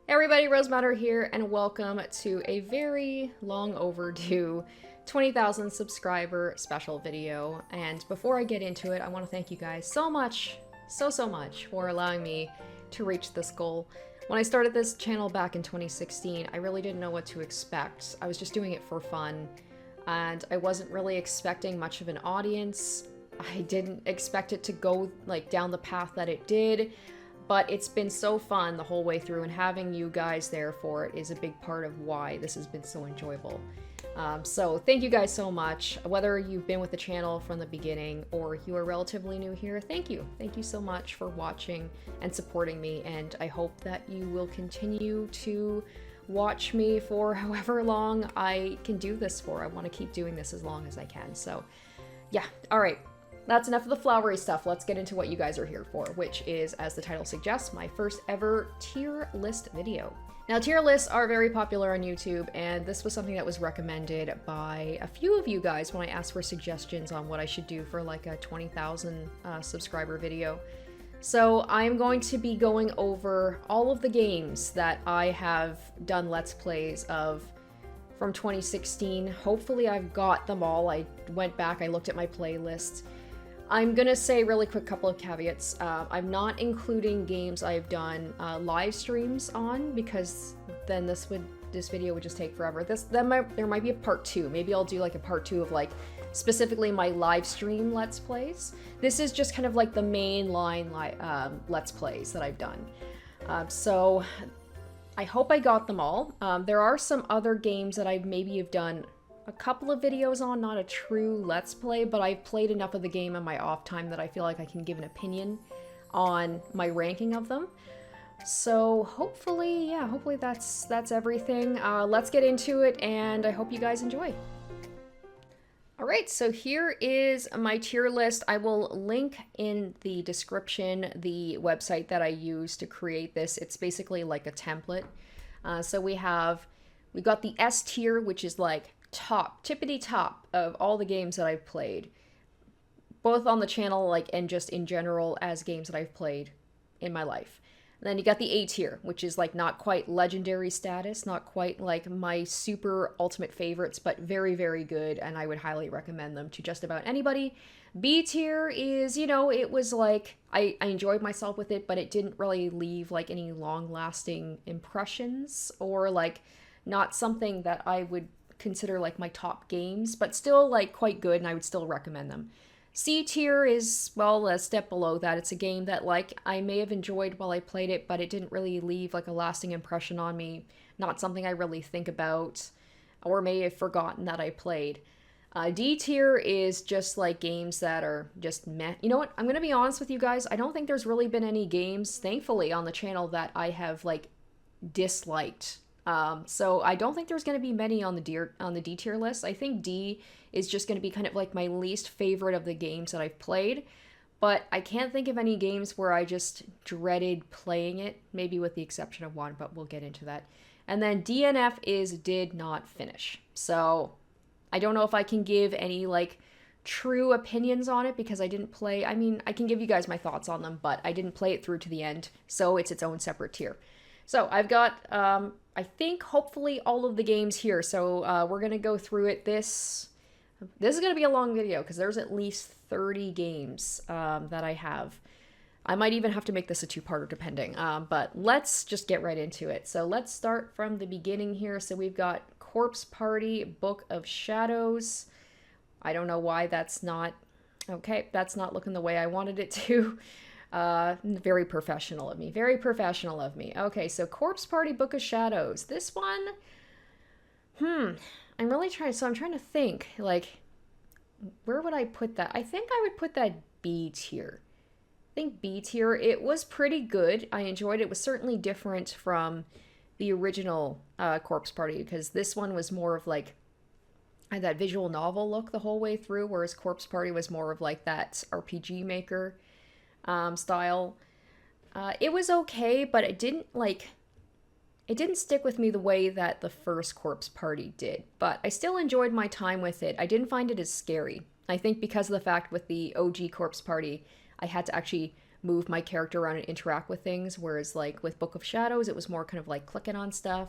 Hey everybody, Rose Matter here, and welcome to a very long overdue 20,000 subscriber special video. And before I get into it, I want to thank you guys so much, so much for allowing me to reach this goal. When I started this channel back in 2016, I really didn't know what to expect. I was just doing it for fun, and I wasn't really expecting much of an audience. I didn't expect it to go down the path that it did. But it's been so fun the whole way through, and having you guys there for it is a big part of why this has been so enjoyable. So thank you guys so much. Whether you've been with the channel from the beginning or you are relatively new here, thank you. Thank you so much for watching and supporting me, and I hope that you will continue to watch me for however long I can do this for. I want to keep doing this as long as I can. So yeah, all right. That's enough of the flowery stuff. Let's get into what you guys are here for, which is, as the title suggests, my first ever tier list video. Now, tier lists are very popular on YouTube, and this was something that was recommended by a few of you guys when I asked for suggestions on what I should do for like a 20,000 subscriber video. So I'm going to be going over all of the games that I have done Let's Plays of from 2016. Hopefully I've got them all. I went back, I looked at my playlist. I'm gonna say really quick couple of caveats. I'm not including games I've done live streams on, because then this video would just take forever. There might be a part 2. Maybe I'll do like a part 2 of like specifically my live stream Let's Plays. This is just kind of like the mainline Let's Plays that I've done. So I hope I got them all. There are some other games that I maybe have done a couple of videos on, not a true Let's Play, but I've played enough of the game in my off time that I feel like I can give an opinion on my ranking of them. So hopefully, yeah, hopefully that's everything. Let's get into it, and I hope you guys enjoy. Alright, so here is my tier list. I will link in the description the website that I used to create this. It's basically like a template. So we got the S tier, which is like tippity top of all the games that I've played, both on the channel and just in general as games that I've played in my life. And then you got the A tier, which is like not quite legendary status, not quite like my super ultimate favorites, but very, very good, and I would highly recommend them to just about anybody. B tier is, you know, it was like, I enjoyed myself with it, but it didn't really leave like any long-lasting impressions, or like not something that I would consider like my top games, but still like quite good, and I would still recommend them. C tier is, well, a step below that. It's a game that like I may have enjoyed while I played it, but it didn't really leave like a lasting impression on me. Not something I really think about, or may have forgotten that I played. D tier is just like games that are just meh. You know what? I'm gonna be honest with you guys. I don't think there's really been any games, thankfully, on the channel that I have like disliked. So I don't think there's going to be many on the D tier list. I think D is just going to be kind of like my least favorite of the games that I've played, but I can't think of any games where I just dreaded playing it, maybe with the exception of one, but we'll get into that. And then DNF is did not finish. So I don't know if I can give any like true opinions on it, because I didn't play. I mean, I can give you guys my thoughts on them, but I didn't play it through to the end, so it's its own separate tier. So I've got, I think, hopefully all of the games here. So we're going to go through it. This is going to be a long video, because there's at least 30 games that I have. I might even have to make this a two-parter depending. But let's just get right into it. So let's start from the beginning here. So we've got Corpse Party, Book of Shadows. I don't know why that's not... Okay, that's not looking the way I wanted it to. Very professional of me. Very professional of me. Okay, so Corpse Party, Book of Shadows. This one, I'm trying to think, like, where would I put that? I think I would put that B tier. I think B tier. It was pretty good. I enjoyed it. It was certainly different from the original Corpse Party, because this one was more of like, had that visual novel look the whole way through, whereas Corpse Party was more of like that RPG Maker style. It was okay, but it didn't stick with me the way that the first Corpse Party did, but I still enjoyed my time with it. I didn't find it as scary. I think because of the fact with the OG Corpse Party, I had to actually move my character around and interact with things, whereas like with Book of Shadows, it was more kind of like clicking on stuff.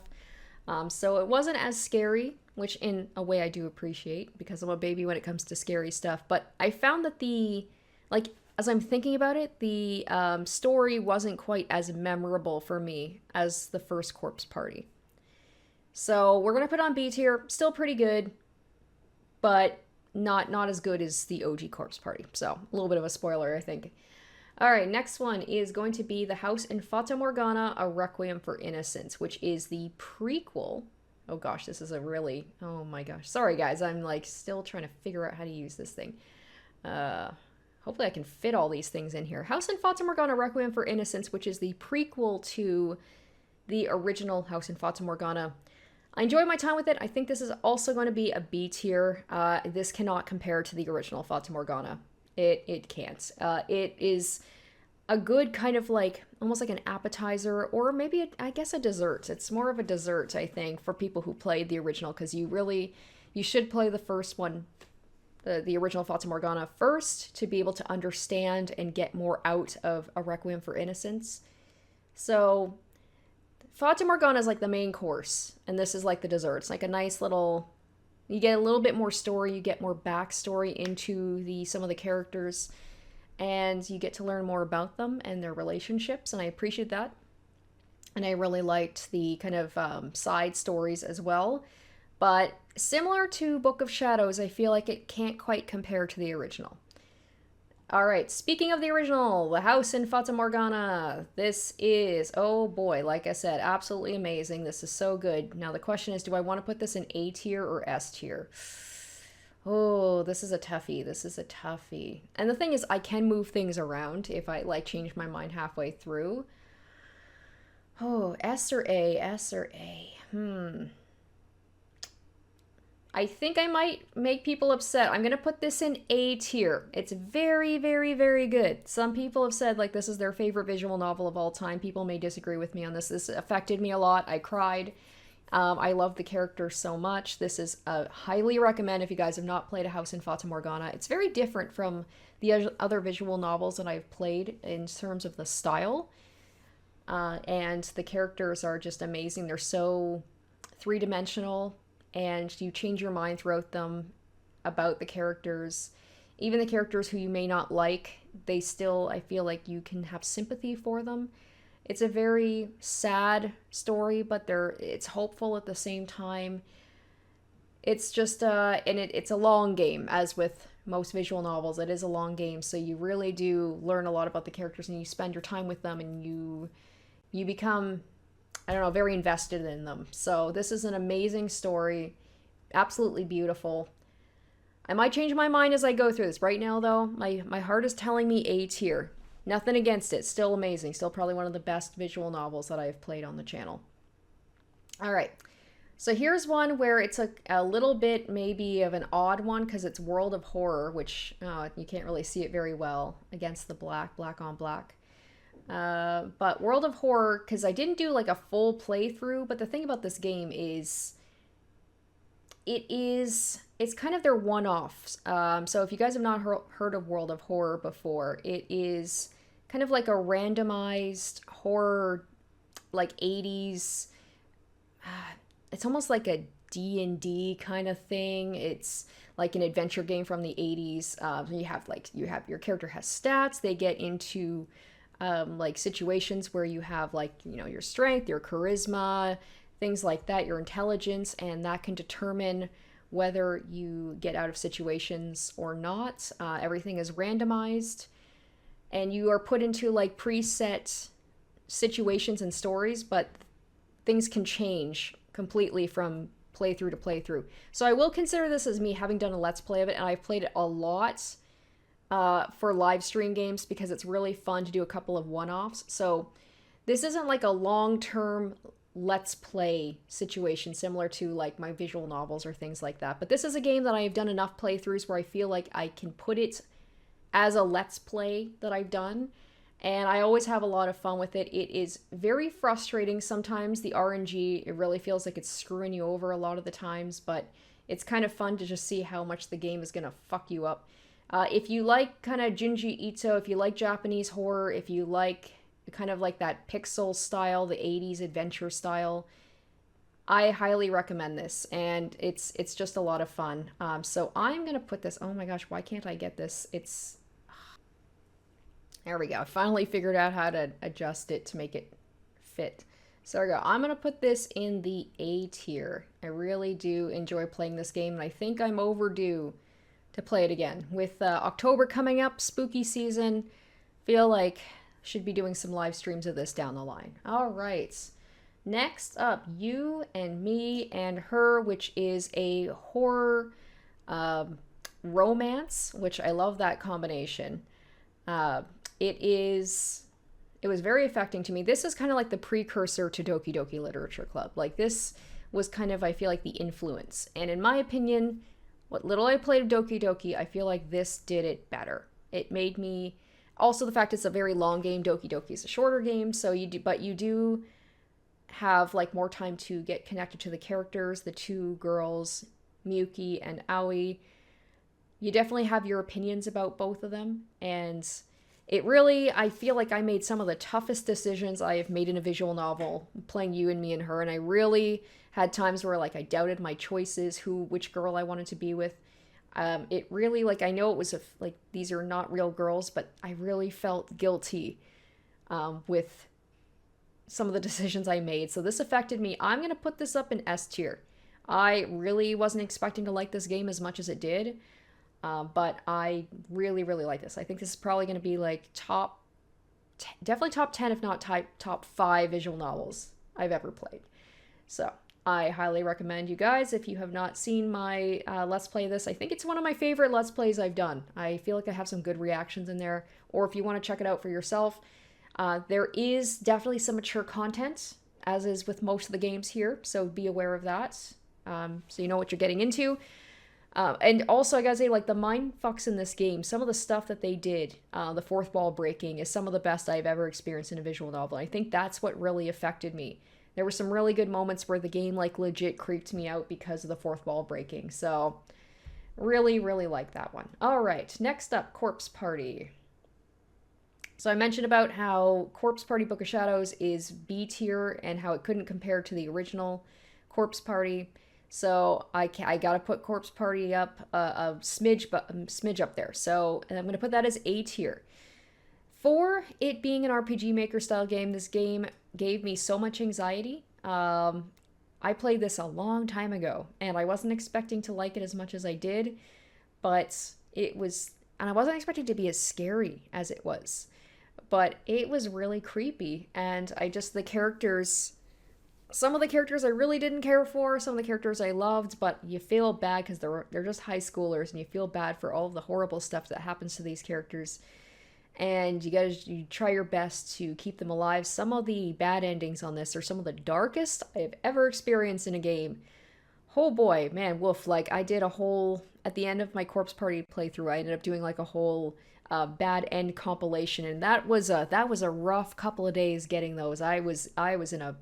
So it wasn't as scary, which in a way I do appreciate because I'm a baby when it comes to scary stuff. But I found that like, as I'm thinking about it, the story wasn't quite as memorable for me as the first Corpse Party. So we're going to put on B tier. Still pretty good, but not as good as the OG Corpse Party. So a little bit of a spoiler, I think. All right, next one is going to be The House in Fata Morgana, A Requiem for Innocence, which is the prequel. Oh gosh, this is a really... Oh my gosh. Sorry, guys. I'm like still trying to figure out how to use this thing. Hopefully I can fit all these things in here. House in Fata Morgana, Requiem for Innocence, which is the prequel to the original House in Fata Morgana. I enjoyed my time with it. I think this is also going to be a B tier. This cannot compare to the original Fata Morgana. It can't. It is a good kind of like, almost like an appetizer, or maybe, I guess, a dessert. It's more of a dessert, I think, for people who played the original, because you should play the first one, the original Fata Morgana first, to be able to understand and get more out of A Requiem for Innocence. So Fata Morgana is like the main course, and this is like the dessert. It's like a nice little... You get a little bit more story, you get more backstory into some of the characters, and you get to learn more about them and their relationships, and I appreciate that. And I really liked the kind of side stories as well. But similar to Book of Shadows, I feel like it can't quite compare to the original. Alright, speaking of the original, The House in Fata Morgana. This is, oh boy, like I said, absolutely amazing. This is so good. Now the question is, do I want to put this in A tier or S tier? Oh, this is a toughie. This is a toughie. And the thing is, I can move things around if I like change my mind halfway through. Oh, S or A, S or A. I think I might make people upset. I'm going to put this in A tier. It's very, very, very good. Some people have said, like, this is their favorite visual novel of all time. People may disagree with me on this. This affected me a lot. I cried. I love the characters so much. This is a highly recommend if you guys have not played A House in Fata Morgana. It's very different from the other visual novels that I've played in terms of the style. And the characters are just amazing. They're so three-dimensional, and you change your mind throughout them about the characters. Even the characters who you may not like, they still, I feel like you can have sympathy for them. It's a very sad story, but it's hopeful at the same time. It's just, and it's a long game, as with most visual novels. It is a long game, so you really do learn a lot about the characters, and you spend your time with them, and you become, I don't know, very invested in them. So this is an amazing story, absolutely beautiful. I might change my mind as I go through this. Right now, though, my heart is telling me A tier. Nothing against it. Still amazing. Still probably one of the best visual novels that I've played on the channel. All right. So here's one where it's a little bit maybe of an odd one, because it's World of Horror, which you can't really see it very well against the black on black. But World of Horror, because I didn't do like a full playthrough, but the thing about this game is it's kind of their one-offs. So if you guys have not heard of World of Horror before, it is kind of like a randomized horror, like 80s, it's almost like a D&D kind of thing. It's like an adventure game from the 80s. You have your character has stats. They get into like situations where you have like, you know, your strength, your charisma, things like that, your intelligence, and that can determine whether you get out of situations or not. Everything is randomized, and you are put into like preset situations and stories, but things can change completely from playthrough to playthrough. So I will consider this as me having done a Let's Play of it, and I've played it a lot for live stream games because it's really fun to do a couple of one-offs. So this isn't like a long-term Let's Play situation similar to like my visual novels or things like that. But this is a game that I have done enough playthroughs where I feel like I can put it as a Let's Play that I've done. And I always have a lot of fun with it. It is very frustrating sometimes, the RNG. It really feels like it's screwing you over a lot of the times, but it's kind of fun to just see how much the game is going to fuck you up. If you like kind of Junji Ito, if you like Japanese horror, if you like kind of like that pixel style, the 80s adventure style, I highly recommend this, and it's just a lot of fun. So I'm gonna put this. Oh my gosh, why can't I get this? It's there we go. I finally figured out how to adjust it to make it fit. So there we go. I'm gonna put this in the A tier. I really do enjoy playing this game, and I think I'm overdue to play it again. With October coming up, spooky season, feel like should be doing some live streams of this down the line. All right. Next up, You and Me and Her, which is a horror romance, which I love that combination. It was very affecting to me. This is kind of like the precursor to Doki Doki Literature Club. Like this was kind of, I feel like, the influence. And in my opinion, what little I played of Doki Doki, I feel like this did it better. It made me, also the fact it's a very long game. Doki Doki is a shorter game, so you do have like more time to get connected to the characters, the two girls, Miyuki and Aoi. You definitely have your opinions about both of them, and it really, I feel like I made some of the toughest decisions I have made in a visual novel playing You and Me and Her, and I really had times where like I doubted my choices, which girl I wanted to be with. It really, like, I know it was like these are not real girls, but I really felt guilty with some of the decisions I made. So this affected me. I'm going to put this up in S tier. I really wasn't expecting to like this game as much as it did, but I really, really like this. I think this is probably going to be like definitely top 10, if not top 5 visual novels I've ever played. So I highly recommend you guys, if you have not seen my Let's Play this. I think it's one of my favorite Let's Plays I've done. I feel like I have some good reactions in there, or if you want to check it out for yourself, there is definitely some mature content, as is with most of the games here, so be aware of that, so you know what you're getting into. And also, I gotta say, like, the mind fucks in this game, some of the stuff that they did, the fourth wall breaking, is some of the best I've ever experienced in a visual novel. I think that's what really affected me. There were some really good moments where the game, like, legit creeped me out because of the fourth wall breaking, so really, really like that one. All right, next up, Corpse Party. So I mentioned about how Corpse Party Book of Shadows is B tier and how it couldn't compare to the original Corpse Party. So I gotta put Corpse Party up a smidge up there. So and I'm gonna put that as A tier. For it being an RPG Maker style game, this game gave me so much anxiety. I played this a long time ago, and I wasn't expecting to like it as much as I did, but it was, and I wasn't expecting it to be as scary as it was. But it was really creepy, and the characters, some of the characters I really didn't care for, some of the characters I loved, but you feel bad because they're just high schoolers, and you feel bad for all of the horrible stuff that happens to these characters, and you try your best to keep them alive. Some of the bad endings on this are some of the darkest I've ever experienced in a game. Oh boy, man, woof, like I did a whole, at the end of my Corpse Party playthrough, I ended up doing like a whole bad end compilation, and that was a rough couple of days getting those. I was in a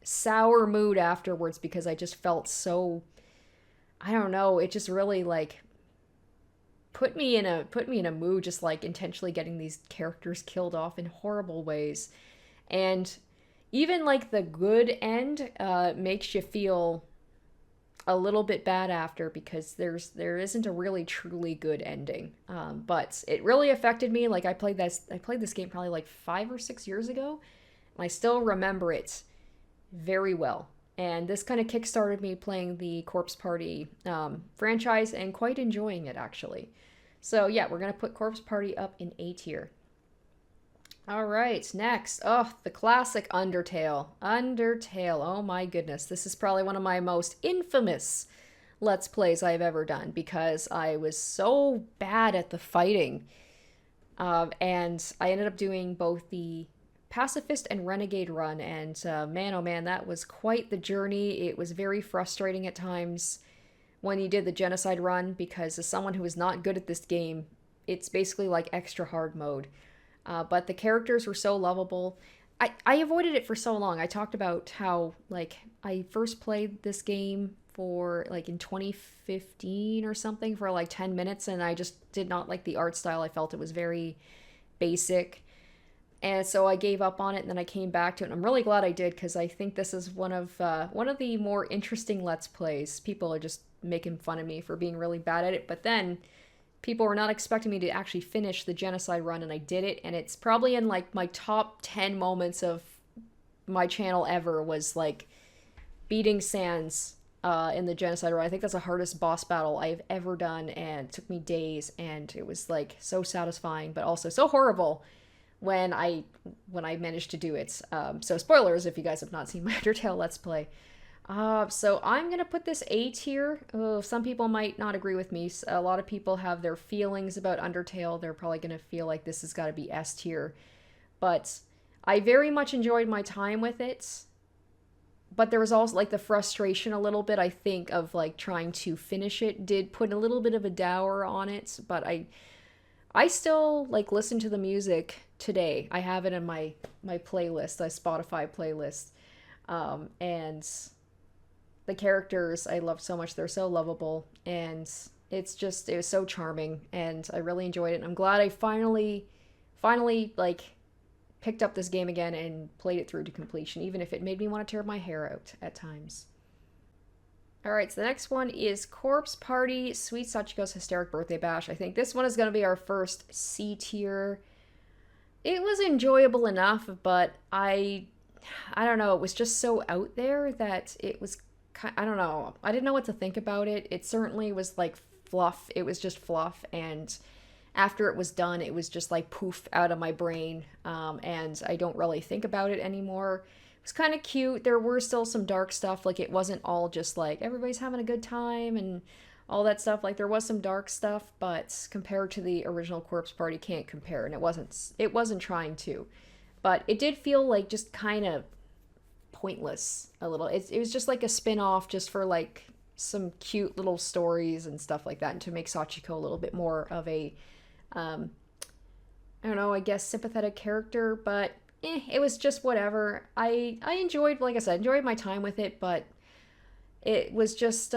sour mood afterwards because I just felt so, I don't know, it just really like put me in a mood, just like intentionally getting these characters killed off in horrible ways. And even like the good end makes you feel a little bit bad after, because there isn't a really truly good ending. But it really affected me. Like I played this game probably like 5 or 6 years ago, and I still remember it very well. And this kind of kickstarted me playing the Corpse Party franchise and quite enjoying it, actually. So yeah, we're gonna put Corpse Party up in A tier. All right, next, the classic Undertale. Undertale, oh my goodness. This is probably one of my most infamous Let's Plays I've ever done, because I was so bad at the fighting. And I ended up doing both the Pacifist and Renegade run, and man, oh man, that was quite the journey. It was very frustrating at times when you did the Genocide run, because as someone who is not good at this game, it's basically like extra hard mode. But the characters were so lovable. I avoided it for so long. I talked about how, like, I first played this game for like in 2015 or something for like 10 minutes, and I just did not like the art style. I felt it was very basic. And so I gave up on it, and then I came back to it. And I'm really glad I did, because I think this is one of the more interesting Let's Plays. People are just making fun of me for being really bad at it, but then people were not expecting me to actually finish the genocide run, and I did it. And it's probably in like my top 10 moments of my channel ever, was like beating Sans in the genocide run. I think that's the hardest boss battle I've ever done, and it took me days, and it was like so satisfying, but also so horrible when I managed to do it. So spoilers if you guys have not seen my Undertale Let's Play. So I'm gonna put this A tier. Oh, some people might not agree with me. A lot of people have their feelings about Undertale. They're probably gonna feel like this has got to be S tier, but I very much enjoyed my time with it. But there was also like the frustration a little bit, I think, of like trying to finish it. Did put a little bit of a dour on it, but I still like listen to the music today. I have it in my playlist, my Spotify playlist, and the characters I love so much. They're so lovable, and it was so charming, and I really enjoyed it. And I'm glad I finally like picked up this game again and played it through to completion, even if it made me want to tear my hair out at times. Alright, so the next one is Corpse Party, Sweet Sachiko's Hysteric Birthday Bash. I think this one is going to be our first C tier. It was enjoyable enough, but I don't know, it was just so out there that it was, I don't know, I didn't know what to think about it. It certainly was like fluff. It was just fluff, and after it was done, it was just like poof out of my brain, and I don't really think about it anymore. It was kind of cute. There were still some dark stuff. Like, it wasn't all just like everybody's having a good time and all that stuff. Like, there was some dark stuff, but compared to the original Corpse Party, can't compare. And it wasn't trying to, but it did feel like just kind of pointless a little. It was just like a spin-off just for like some cute little stories and stuff like that, and to make Sachiko a little bit more of a I don't know, I guess sympathetic character, but it was just whatever. I enjoyed, like I said, enjoyed my time with it, but it was just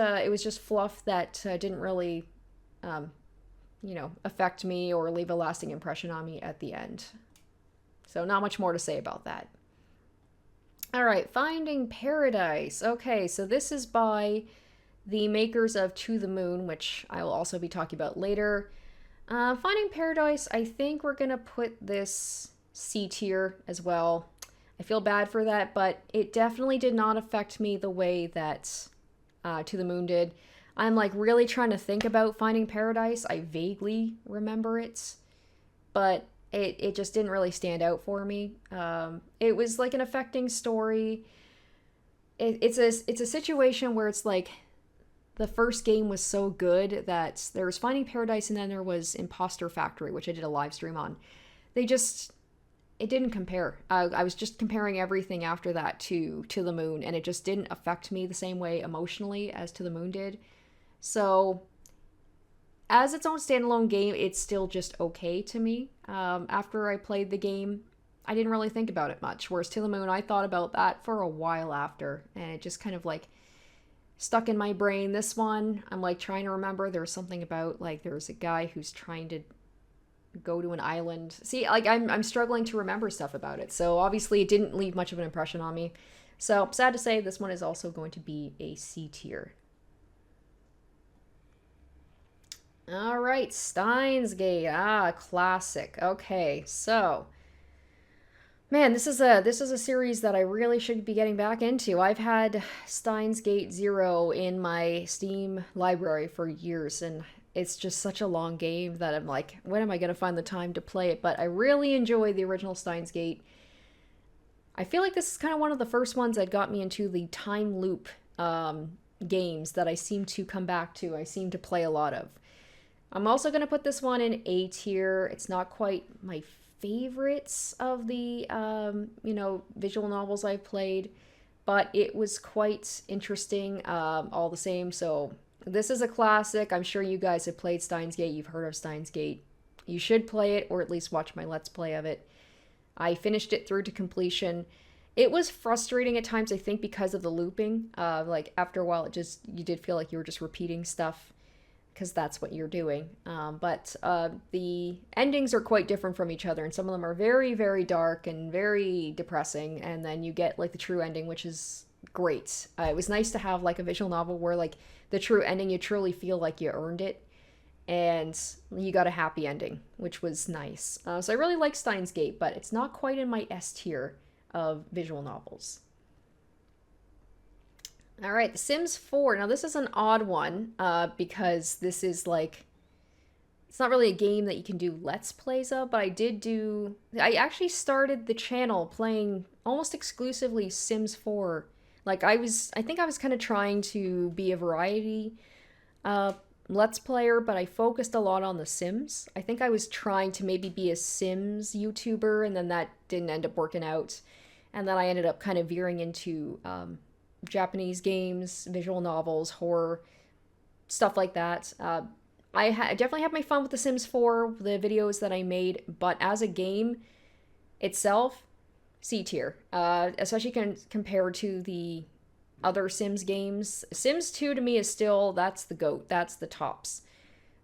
fluff that didn't really, affect me or leave a lasting impression on me at the end. So not much more to say about that. All right, Finding Paradise. Okay, so this is by the makers of To the Moon, which I will also be talking about later. Finding Paradise, I think we're gonna put this C tier as well. I feel bad for that, but it definitely did not affect me the way that To the Moon did. I'm like really trying to think about Finding Paradise. I vaguely remember it, but it just didn't really stand out for me. It was like an affecting story. It's a situation where it's like, the first game was so good that there was Finding Paradise, and then there was Imposter Factory, which I did a live stream on. It didn't compare. I was just comparing everything after that to the Moon, and it just didn't affect me the same way emotionally as To the Moon did. So, as its own standalone game, it's still just okay to me. After I played the game, I didn't really think about it much, whereas To the Moon, I thought about that for a while after, and it just kind of like stuck in my brain. This one, I'm like trying to remember. There's something about like there's a guy who's trying to go to an island. See, like I'm struggling to remember stuff about it. So obviously it didn't leave much of an impression on me. So sad to say, this one is also going to be a C tier. All right, Steins Gate. Classic. Okay, so man, this is a series that I really should be getting back into. I've had Steins Gate 0 in my Steam library for years, and it's just such a long game that I'm like, when am I going to find the time to play it? But I really enjoy the original Steins Gate. I feel like this is kind of one of the first ones that got me into the time loop games that I seem to come back to. I seem to play a lot of. I'm also going to put this one in A tier. It's not quite my favorites of the visual novels I've played, but it was quite interesting all the same. So this is a classic. I'm sure you guys have played Steins Gate. You've heard of Steins Gate. You should play it, or at least watch my Let's Play of it. I finished it through to completion. It was frustrating at times, I think, because of the looping. Like after a while, you did feel like you were just repeating stuff because that's what you're doing. But the endings are quite different from each other, and some of them are very, very dark and very depressing. And then you get like the true ending, which is great. It was nice to have like a visual novel where like the true ending, you truly feel like you earned it, and you got a happy ending, which was nice. So I really like Steins Gate, but it's not quite in my S tier of visual novels. All right, The Sims 4. Now, this is an odd one because this is like, it's not really a game that you can do Let's Plays of, but I actually started the channel playing almost exclusively Sims 4. Like, I think I was kind of trying to be a variety Let's Player, but I focused a lot on The Sims. I think I was trying to maybe be a Sims YouTuber, and then that didn't end up working out. And then I ended up kind of veering into Japanese games, visual novels, horror, stuff like that. I definitely had my fun with The Sims 4, the videos that I made, but as a game itself, C tier. Especially compared to the other Sims games. Sims 2 to me is still, that's the GOAT, that's the tops.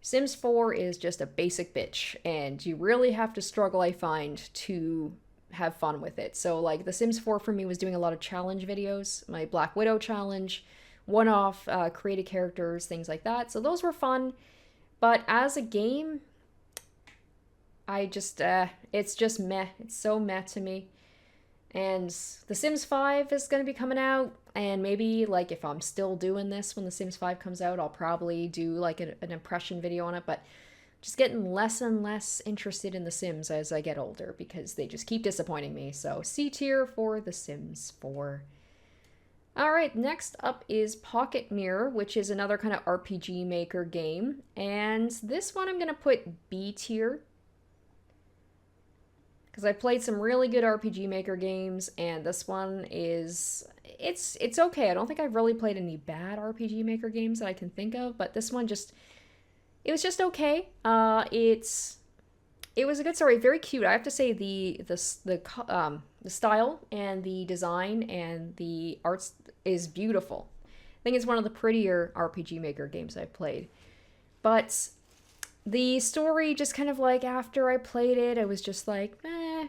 Sims 4 is just a basic bitch, and you really have to struggle, I find, to have fun with it. So like The Sims 4 for me was doing a lot of challenge videos, my Black Widow challenge, one-off created characters, things like that. So those were fun, but as a game, I just it's just meh. It's so meh to me. And The Sims 5 is going to be coming out, and maybe like if I'm still doing this when The Sims 5 comes out, I'll probably do like an impression video on it, but just getting less and less interested in The Sims as I get older because they just keep disappointing me. So C tier for The Sims 4. All right, next up is Pocket Mirror, which is another kind of RPG Maker game. And this one I'm going to put B tier because I played some really good RPG Maker games, and this one is, it's okay. I don't think I've really played any bad RPG Maker games that I can think of, but this one just, it was just okay. It was a good story, very cute. I have to say the style and the design and the arts is beautiful. I think it's one of the prettier RPG Maker games I've played. But the story just kind of like after I played it, I was just like,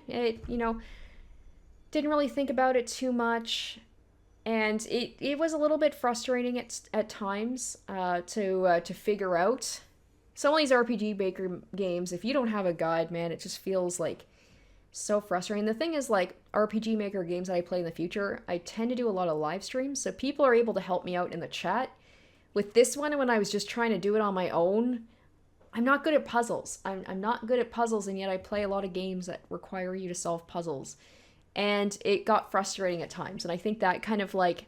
didn't really think about it too much. And it was a little bit frustrating at times to figure out. Some of these RPG Maker games, if you don't have a guide, man, it just feels like so frustrating. The thing is, like, RPG Maker games that I play in the future, I tend to do a lot of live streams, so people are able to help me out in the chat. With this one, when I was just trying to do it on my own, I'm not good at puzzles. I'm not good at puzzles, and yet I play a lot of games that require you to solve puzzles. And it got frustrating at times, and I think that kind of, like,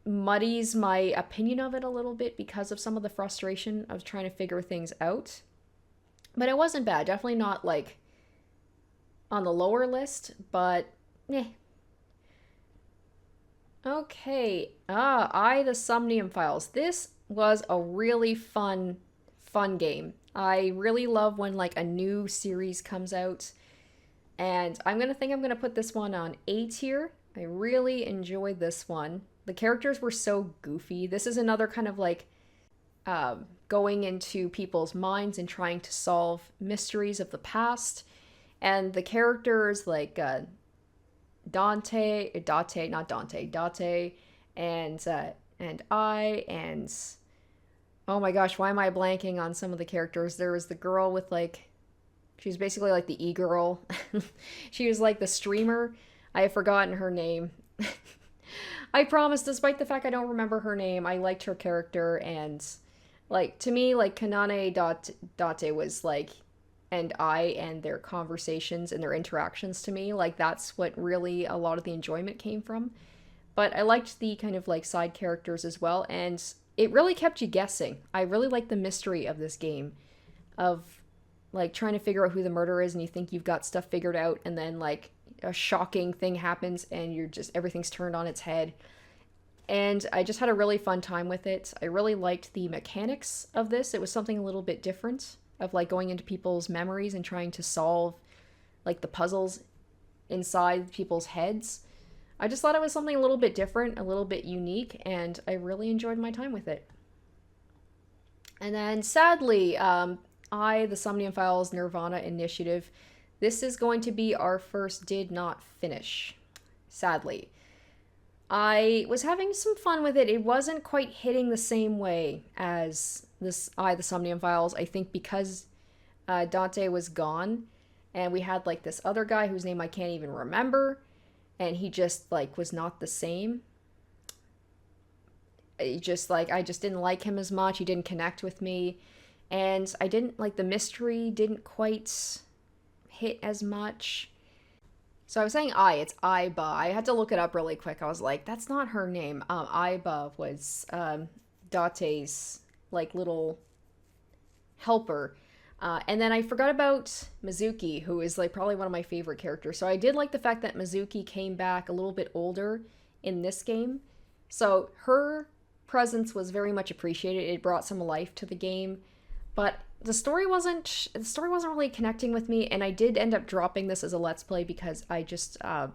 muddies my opinion of it a little bit because of some of the frustration of trying to figure things out. But it wasn't bad. Definitely not, like, on the lower list, but eh. Okay. The Somnium Files. This was a really fun game. I really love when, like, a new series comes out, and I'm gonna put this one on A tier. I really enjoyed this one. The characters were so goofy. This is another kind of like going into people's minds and trying to solve mysteries of the past. And the characters like Dante, and oh my gosh, why am I blanking on some of the characters? There was the girl with like, she was basically like the e-girl. She was like the streamer. I have forgotten her name. I promise, despite the fact I don't remember her name, I liked her character, and like to me, like Kanane Date was like, and their conversations and their interactions to me, like that's what really a lot of the enjoyment came from. But I liked the kind of like side characters as well, and it really kept you guessing. I really like the mystery of this game, of like trying to figure out who the murderer is, and you think you've got stuff figured out, and then like a shocking thing happens and everything's turned on its head. And I just had a really fun time with it. I really liked the mechanics of this. It was something a little bit different, of like going into people's memories and trying to solve like the puzzles inside people's heads. I just thought it was something a little bit different, a little bit unique, and I really enjoyed my time with it. And then sadly, the Somnium Files Nirvana Initiative, this is going to be our first did not finish, sadly. I was having some fun with it. It wasn't quite hitting the same way as the Somnium Files. I think because Dante was gone, and we had like this other guy whose name I can't even remember, and he just like was not the same. I just didn't like him as much. He didn't connect with me, and I didn't like the mystery didn't quite hit as much. So I was saying it's Iba. I had to look it up really quick. I was like, that's not her name. Iba was Date's like little helper. And then I forgot about Mizuki, who is like probably one of my favorite characters. So I did like the fact that Mizuki came back a little bit older in this game. So her presence was very much appreciated. It brought some life to the game. But the story wasn't really connecting with me, and I did end up dropping this as a Let's Play because I just I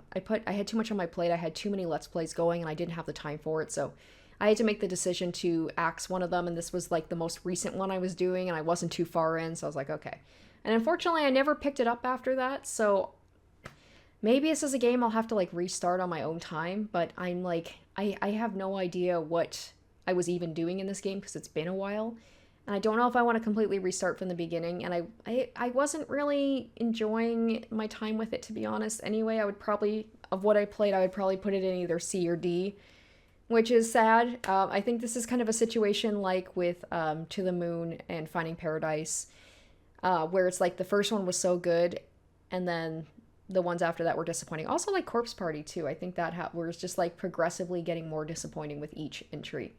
had too much on my plate. I had too many Let's Plays going, and I didn't have the time for it. So I had to make the decision to axe one of them, and this was like the most recent one I was doing, and I wasn't too far in, so I was like, okay. And unfortunately, I never picked it up after that, so maybe this is a game I'll have to like restart on my own time, but I'm like, I have no idea what I was even doing in this game because it's been a while. And I don't know if I want to completely restart from the beginning, and I wasn't really enjoying my time with it, to be honest. Anyway, I would probably, of what I played, I would probably put it in either C or D, which is sad. I think this is kind of a situation like with To the Moon and Finding Paradise, where it's like the first one was so good, and then the ones after that were disappointing. Also like Corpse Party too. I think that was just like progressively getting more disappointing with each entry.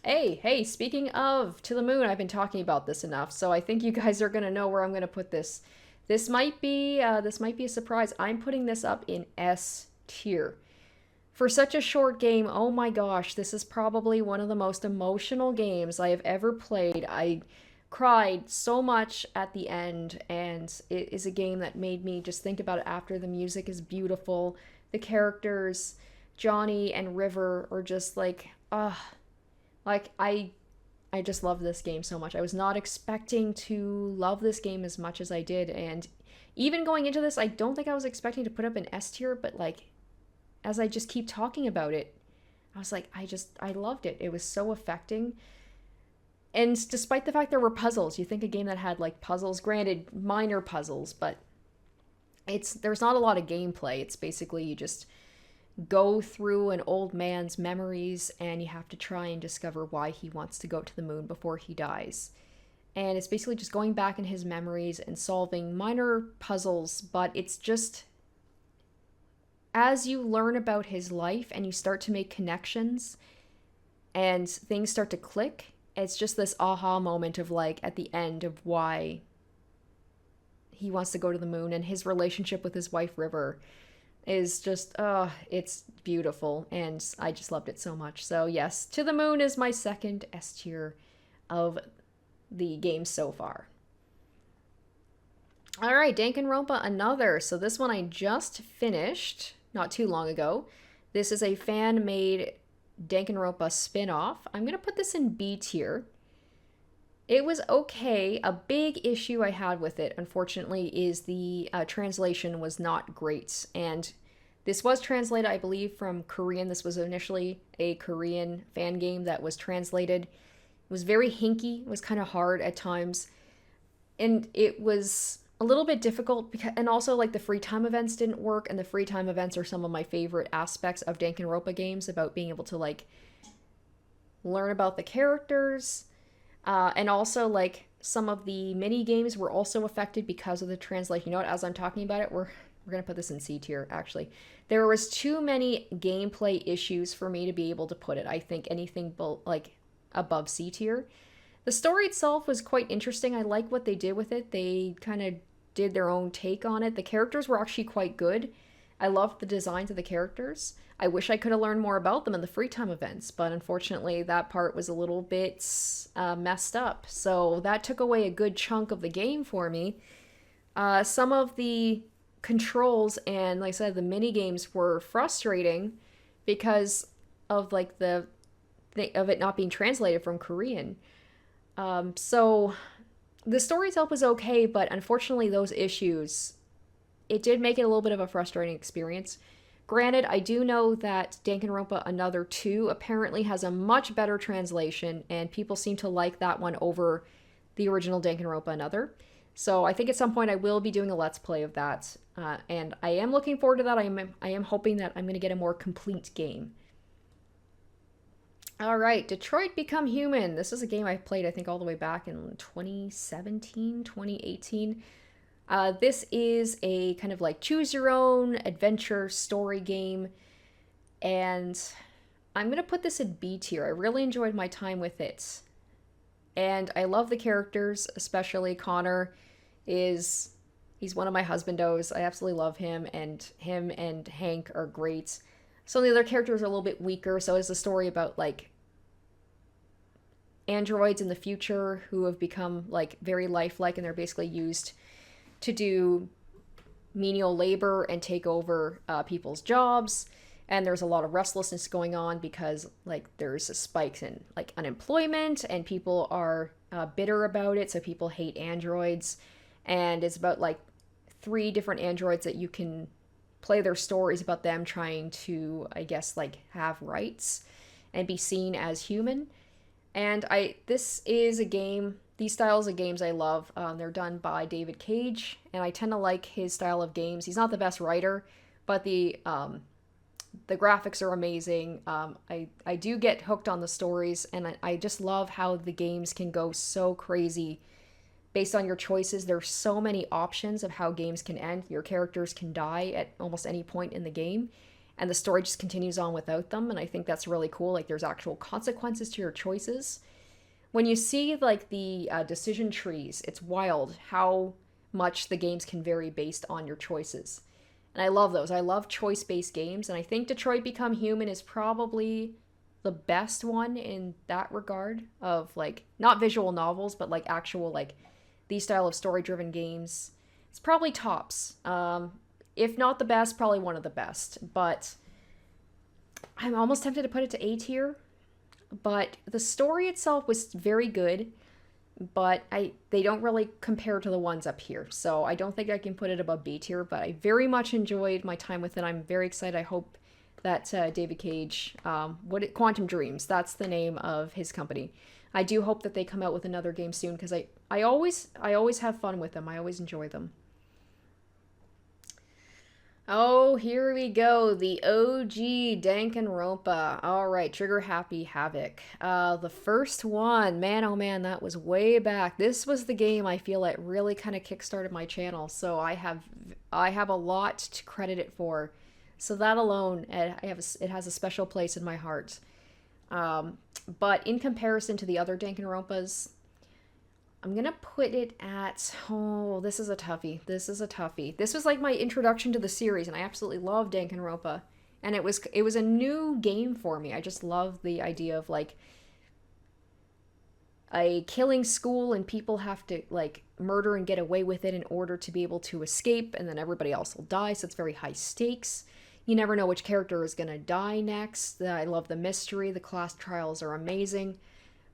Hey, speaking of To the Moon, I've been talking about this enough, so I think you guys are going to know where I'm going to put this. This might be a surprise. I'm putting this up in S tier. For such a short game, oh my gosh, this is probably one of the most emotional games I have ever played. I cried so much at the end, and it is a game that made me just think about it after. The music is beautiful. The characters, Johnny and River, are just like, like, I just love this game so much. I was not expecting to love this game as much as I did, and even going into this, I don't think I was expecting to put up an S tier, but, like, as I just keep talking about it, I was like, I loved it. It was so affecting. And despite the fact there were puzzles, you think a game that had, like, puzzles, granted, minor puzzles, but there's not a lot of gameplay. It's basically you just go through an old man's memories, and you have to try and discover why he wants to go to the moon before he dies. And it's basically just going back in his memories and solving minor puzzles, but it's just, as you learn about his life and you start to make connections and things start to click, it's just this aha moment of like at the end of why he wants to go to the moon, and his relationship with his wife River is just, it's beautiful, and I just loved it so much. So yes, To the Moon is my second S tier of the game so far. Alright, Danganronpa Another. So this one I just finished not too long ago. This is a fan-made Danganronpa spin-off. I'm going to put this in B tier. It was okay. A big issue I had with it, unfortunately, is the translation was not great. And this was translated, I believe, from Korean. This was initially a Korean fan game that was translated. It was very hinky. It was kind of hard at times. And it was a little bit difficult because, and also like the free time events didn't work, and the free time events are some of my favorite aspects of Danganronpa games, about being able to like learn about the characters. And also, like, some of the mini games were also affected because of the translation. You know what? As I'm talking about it, we're going to put this in C tier, actually. There was too many gameplay issues for me to be able to put it. I think anything like above C tier. The story itself was quite interesting. I like what they did with it. They kind of did their own take on it. The characters were actually quite good. I loved the designs of the characters. I wish I could have learned more about them in the free time events, but unfortunately that part was a little bit messed up. So that took away a good chunk of the game for me. Some of the controls and, like I said, the mini games were frustrating because of like the of it not being translated from Korean. So the story itself was okay, but unfortunately, those issues, it did make it a little bit of a frustrating experience. Granted, I do know that Danganronpa Another 2 apparently has a much better translation, and people seem to like that one over the original Danganronpa Another. So I think at some point I will be doing a Let's Play of that, and I am looking forward to that. I am hoping that I'm going to get a more complete game. All right, Detroit Become Human. This is a game I played, I think, all the way back in 2017, 2018. This is a kind of like choose your own adventure story game, and I'm going to put this in B tier. I really enjoyed my time with it, and I love the characters, especially Connor he's one of my husbandos. I absolutely love him and Hank are great. Some of the other characters are a little bit weaker, so it's a story about like androids in the future who have become like very lifelike, and they're basically used to do menial labor and take over people's jobs. And there's a lot of restlessness going on because like there's a spike in like unemployment, and people are bitter about it, so people hate androids. And it's about like 3 different androids that you can play their stories about them trying to, I guess, like have rights and be seen as human. And this is a game, these styles of games I love. They're done by David Cage, and I tend to like his style of games. He's not the best writer, but the graphics are amazing. I do get hooked on the stories, and I just love how the games can go so crazy based on your choices. There's so many options of how games can end. Your characters can die at almost any point in the game, and the story just continues on without them, and I think that's really cool. Like, there's actual consequences to your choices. When you see, like, the decision trees, it's wild how much the games can vary based on your choices. And I love those. I love choice-based games, and I think Detroit Become Human is probably the best one in that regard of, like, not visual novels, but, like, actual, like, these style of story-driven games. It's probably tops. If not the best, probably one of the best. But I'm almost tempted to put it to A tier. But the story itself was very good, but they don't really compare to the ones up here. So I don't think I can put it above B tier, but I very much enjoyed my time with it. I'm very excited. I hope that David Cage, Quantum Dreams, that's the name of his company. I do hope that they come out with another game soon, because I always have fun with them. I always enjoy them. Oh, here we go. The OG Danganronpa. All right, Trigger Happy Havoc. The first one, man, oh man, that was way back. This was the game I feel like really kind of kickstarted my channel. So I have a lot to credit it for. So that alone, it has a special place in my heart. But in comparison to the other Danganronpas, I'm going to put it at, oh, this is a toughie. This is a toughie. This was like my introduction to the series, and I absolutely love Danganronpa. And it was a new game for me. I just love the idea of like a killing school, and people have to like murder and get away with it in order to be able to escape, and then everybody else will die, so it's very high stakes. You never know which character is going to die next. I love the mystery. The class trials are amazing.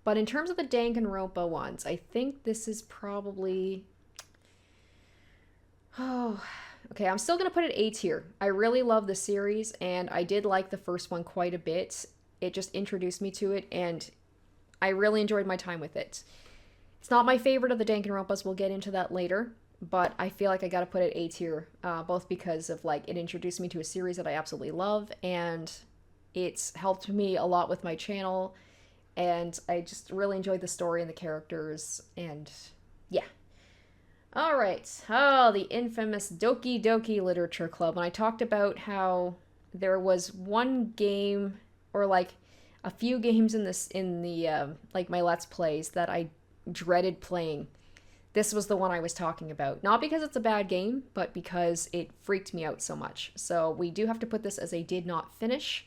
But in terms of the Danganronpa ones, I think this is probably... Oh, okay, I'm still going to put it A tier. I really love the series, and I did like the first one quite a bit. It just introduced me to it, and I really enjoyed my time with it. It's not my favorite of the Danganronpas. We'll get into that later. But I feel like I gotta put it A tier, both because of, like, it introduced me to a series that I absolutely love, and it's helped me a lot with my channel, and I just really enjoyed the story and the characters, and yeah. Alright, the infamous Doki Doki Literature Club, and I talked about how there was one game, or, like, a few games in the like, my Let's Plays that I dreaded playing. This was the one I was talking about. Not because it's a bad game, but because it freaked me out so much. So we do have to put this as a did not finish.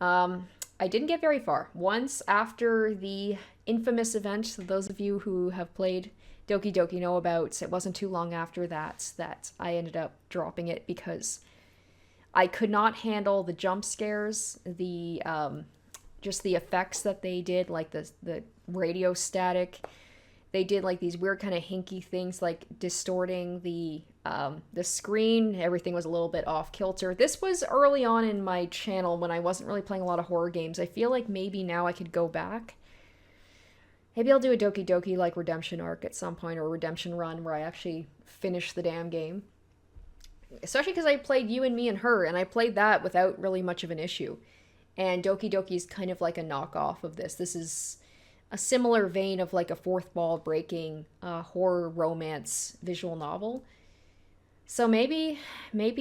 I didn't get very far. Once after the infamous event, those of you who have played Doki Doki know about. It wasn't too long after that I ended up dropping it because I could not handle the jump scares, the just the effects that they did, like the radio static. They did like these weird kind of hinky things, like distorting the screen. Everything was a little bit off kilter. This was early on in my channel when I wasn't really playing a lot of horror games. I feel like maybe now I could go back. Maybe I'll do a Doki Doki like redemption arc at some point, or a redemption run where I actually finish the damn game. Especially because I played You and Me and Her, and I played that without really much of an issue. And Doki Doki is kind of like a knockoff of this. This is a similar vein of like a fourth wall breaking horror romance visual novel. So maybe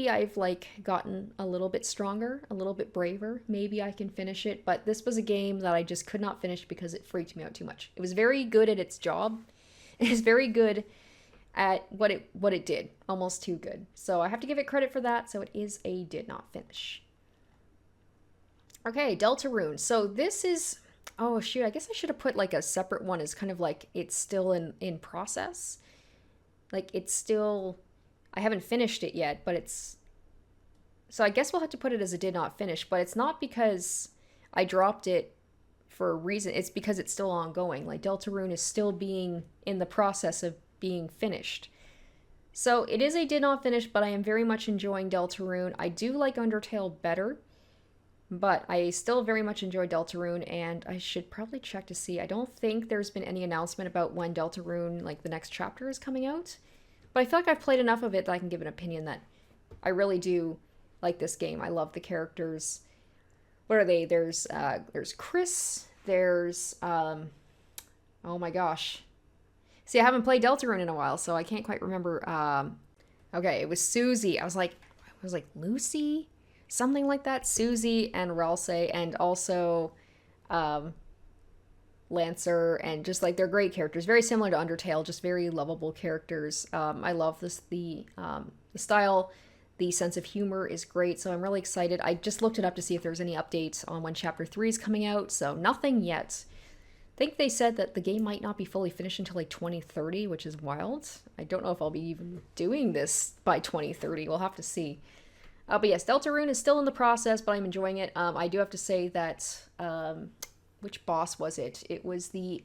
I've like gotten a little bit stronger, a little bit braver. Maybe I can finish it, but this was a game that I just could not finish because it freaked me out too much. It was very good at its job. It is very good at what it did, almost too good. So I have to give it credit for that. So it is a did not finish. Okay, Deltarune. So this is, oh shoot, I guess I should have put like a separate one as kind of like it's still in process. Like it's still, I haven't finished it yet, but it's, so I guess we'll have to put it as a did not finish, but it's not because I dropped it for a reason. It's because it's still ongoing. Like Deltarune is still being in the process of being finished. So it is a did not finish, but I am very much enjoying Deltarune. I do like Undertale better, but I still very much enjoy Deltarune, and I should probably check to see. I don't think there's been any announcement about when Deltarune, like the next chapter, is coming out. But I feel like I've played enough of it that I can give an opinion that I really do like this game. I love the characters. What are they? There's Chris. There's oh my gosh. See, I haven't played Deltarune in a while, so I can't quite remember. Okay, it was Susie. I was like Lucy, something like that. Susie and Ralsei, and also Lancer, and just like they're great characters, very similar to Undertale, just very lovable characters. I love the style, the sense of humor is great, so I'm really excited. I just looked it up to see if there's any updates on when Chapter 3 is coming out, so nothing yet. I think they said that the game might not be fully finished until like 2030, which is wild. I don't know if I'll be even doing this by 2030. We'll have to see. But yes, Deltarune is still in the process, but I'm enjoying it. I do have to say that, which boss was it? It was the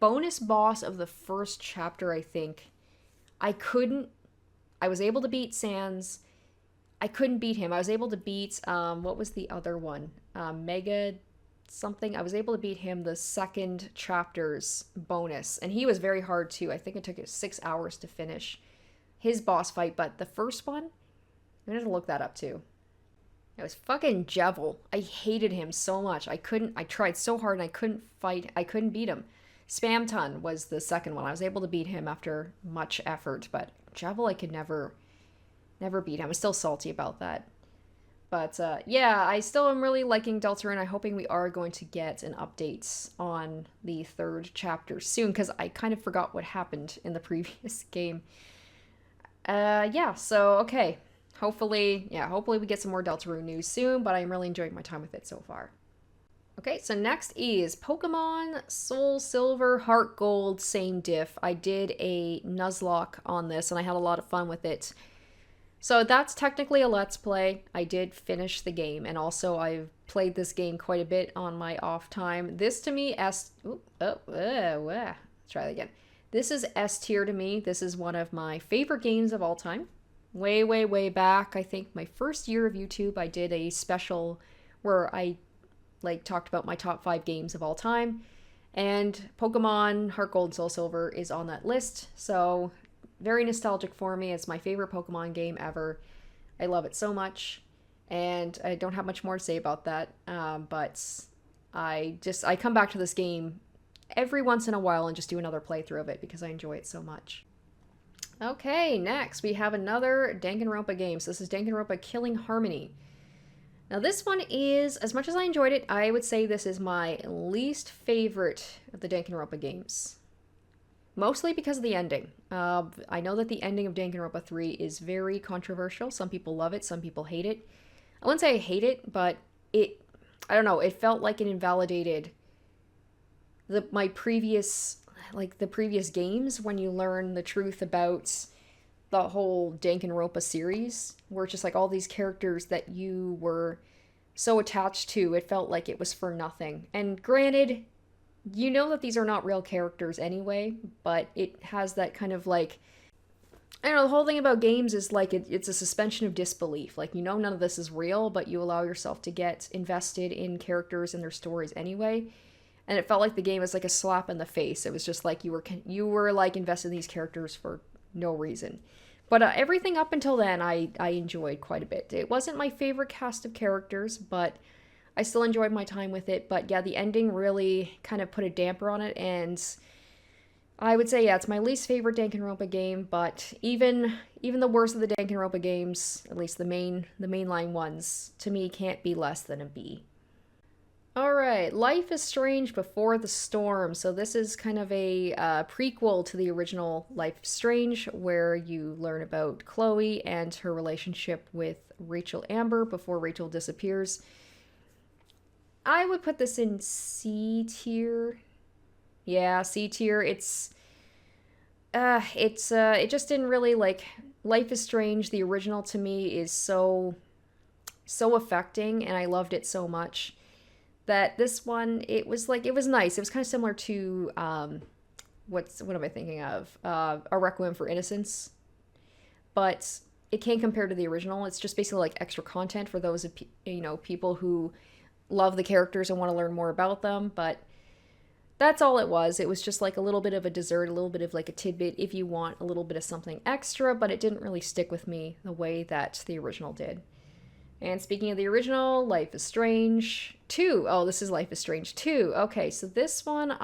bonus boss of the first chapter, I think. I was able to beat Sans. I couldn't beat him. I was able to beat, what was the other one? Mega something. I was able to beat him the second chapter's bonus, and he was very hard too. I think it took 6 hours to finish his boss fight, but the first one, I'm gonna have to look that up too. It was fucking Jevil. I hated him so much. I tried so hard and I couldn't beat him. Spamton was the second one. I was able to beat him after much effort, but Jevil I could never beat him. I'm still salty about that. But yeah, I still am really liking Deltarune. I'm hoping we are going to get an update on the third chapter soon, because I kind of forgot what happened in the previous game. Yeah, so okay. Hopefully we get some more Deltarune news soon, but I'm really enjoying my time with it so far. Okay, so next is Pokemon Soul Silver, Heart Gold, same diff. I did a Nuzlocke on this, and I had a lot of fun with it. So that's technically a Let's Play. I did finish the game, and also I've played this game quite a bit on my off time. This to me, let's try that again. This is S tier to me. This is one of my favorite games of all time. Way, way, way back, I think my first year of YouTube, I did a special where I talked about my top 5 games of all time, and Pokemon Heart Gold and Soul Silver is on that list. So very nostalgic for me. It's my favorite Pokemon game ever. I love it so much, and I don't have much more to say about that. But I come back to this game every once in a while and just do another playthrough of it because I enjoy it so much. Okay, next we have another Danganronpa game. So this is Danganronpa Killing Harmony. Now this one is, as much as I enjoyed it, I would say this is my least favorite of the Danganronpa games. Mostly because of the ending. I know that the ending of Danganronpa 3 is very controversial. Some people love it, some people hate it. I wouldn't say I hate it, but I don't know, it felt like it invalidated my previous like the previous games when you learn the truth about the whole Danganronpa series, where it's just like all these characters that you were so attached to, it felt like it was for nothing. And granted, you know that these are not real characters anyway, but it has that kind of like, I don't know, the whole thing about games is like it's a suspension of disbelief. Like, you know, none of this is real, but you allow yourself to get invested in characters and their stories anyway. And it felt like the game was like a slap in the face. It was just like you were like invested in these characters for no reason. But everything up until then, I enjoyed quite a bit. It wasn't my favorite cast of characters, but I still enjoyed my time with it. But yeah, the ending really kind of put a damper on it, and I would say, yeah, it's my least favorite Danganronpa game, but even the worst of the Danganronpa games, at least the mainline ones, to me can't be less than a B. Alright, Life is Strange Before the Storm. So this is kind of a prequel to the original Life is Strange, where you learn about Chloe and her relationship with Rachel Amber before Rachel disappears. I would put this in C tier. Yeah, C tier. It just didn't really like. Life is Strange, the original, to me is so affecting, and I loved it so much that this one, it was nice. It was kind of similar to what am I thinking of? A Requiem for Innocence, but it can't compare to the original. It's just basically like extra content for those people who love the characters and want to learn more about them, but that's all it was. It was just like a little bit of a dessert, a little bit of like a tidbit if you want a little bit of something extra, but it didn't really stick with me the way that the original did. And speaking of the original, Life is Strange 2. Oh, this is Life is Strange 2. Okay, so this one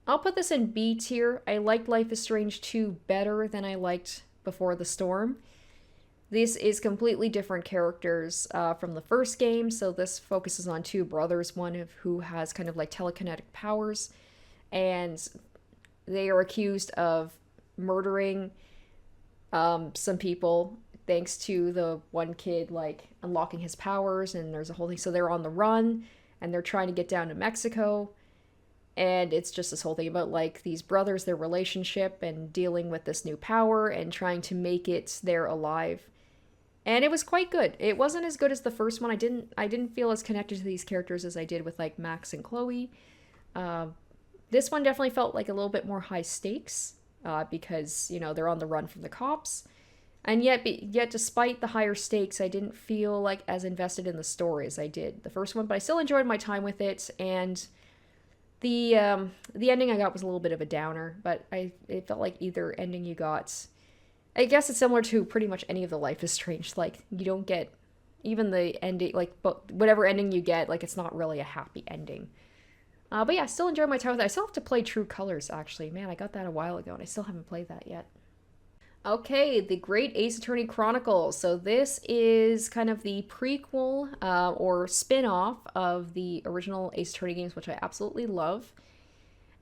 I'll put this in B tier. I liked Life is Strange 2 better than I liked Before the Storm. This is completely different characters from the first game, so this focuses on two brothers, one of who has kind of like telekinetic powers, and they are accused of murdering some people thanks to the one kid like unlocking his powers, and there's a whole thing. So they're on the run and they're trying to get down to Mexico, and it's just this whole thing about like these brothers, their relationship, and dealing with this new power and trying to make it there alive. And it was quite good. It wasn't as good as the first one. I didn't feel as connected to these characters as I did with like Max and Chloe. This one definitely felt like a little bit more high stakes because they're on the run from the cops. And yet despite the higher stakes, I didn't feel like as invested in the story as I did the first one, but I still enjoyed my time with it. And the ending I got was a little bit of a downer, but it felt like either ending you got, I guess it's similar to pretty much any of the Life is Strange. Like, you don't get even the ending, like, but whatever ending you get, like, it's not really a happy ending. But yeah, I still enjoy my time with it. I still have to play True Colors, actually. Man, I got that a while ago, and I still haven't played that yet. Okay, The Great Ace Attorney Chronicles. So this is kind of the prequel or spin-off of the original Ace Attorney games, which I absolutely love.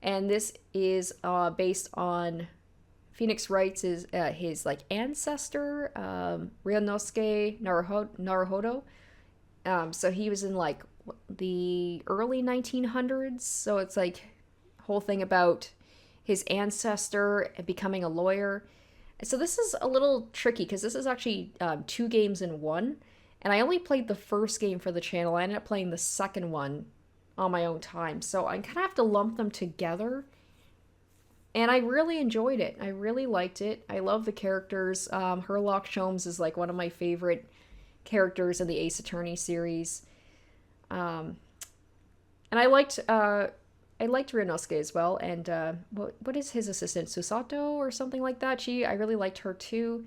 And this is based on Phoenix Wright's his like ancestor, Ryunosuke Naruhodo. So he was in like the early 1900s. So it's like whole thing about his ancestor becoming a lawyer. So this is a little tricky because this is actually 2 games in one. And I only played the first game for the channel. I ended up playing the second one on my own time. So I kind of have to lump them together. And I really enjoyed it. I really liked it. I love the characters. Herlock Sholmes is like one of my favorite characters in the Ace Attorney series. And I liked Ryunosuke as well. And what is his assistant? Susato or something like that? I really liked her too.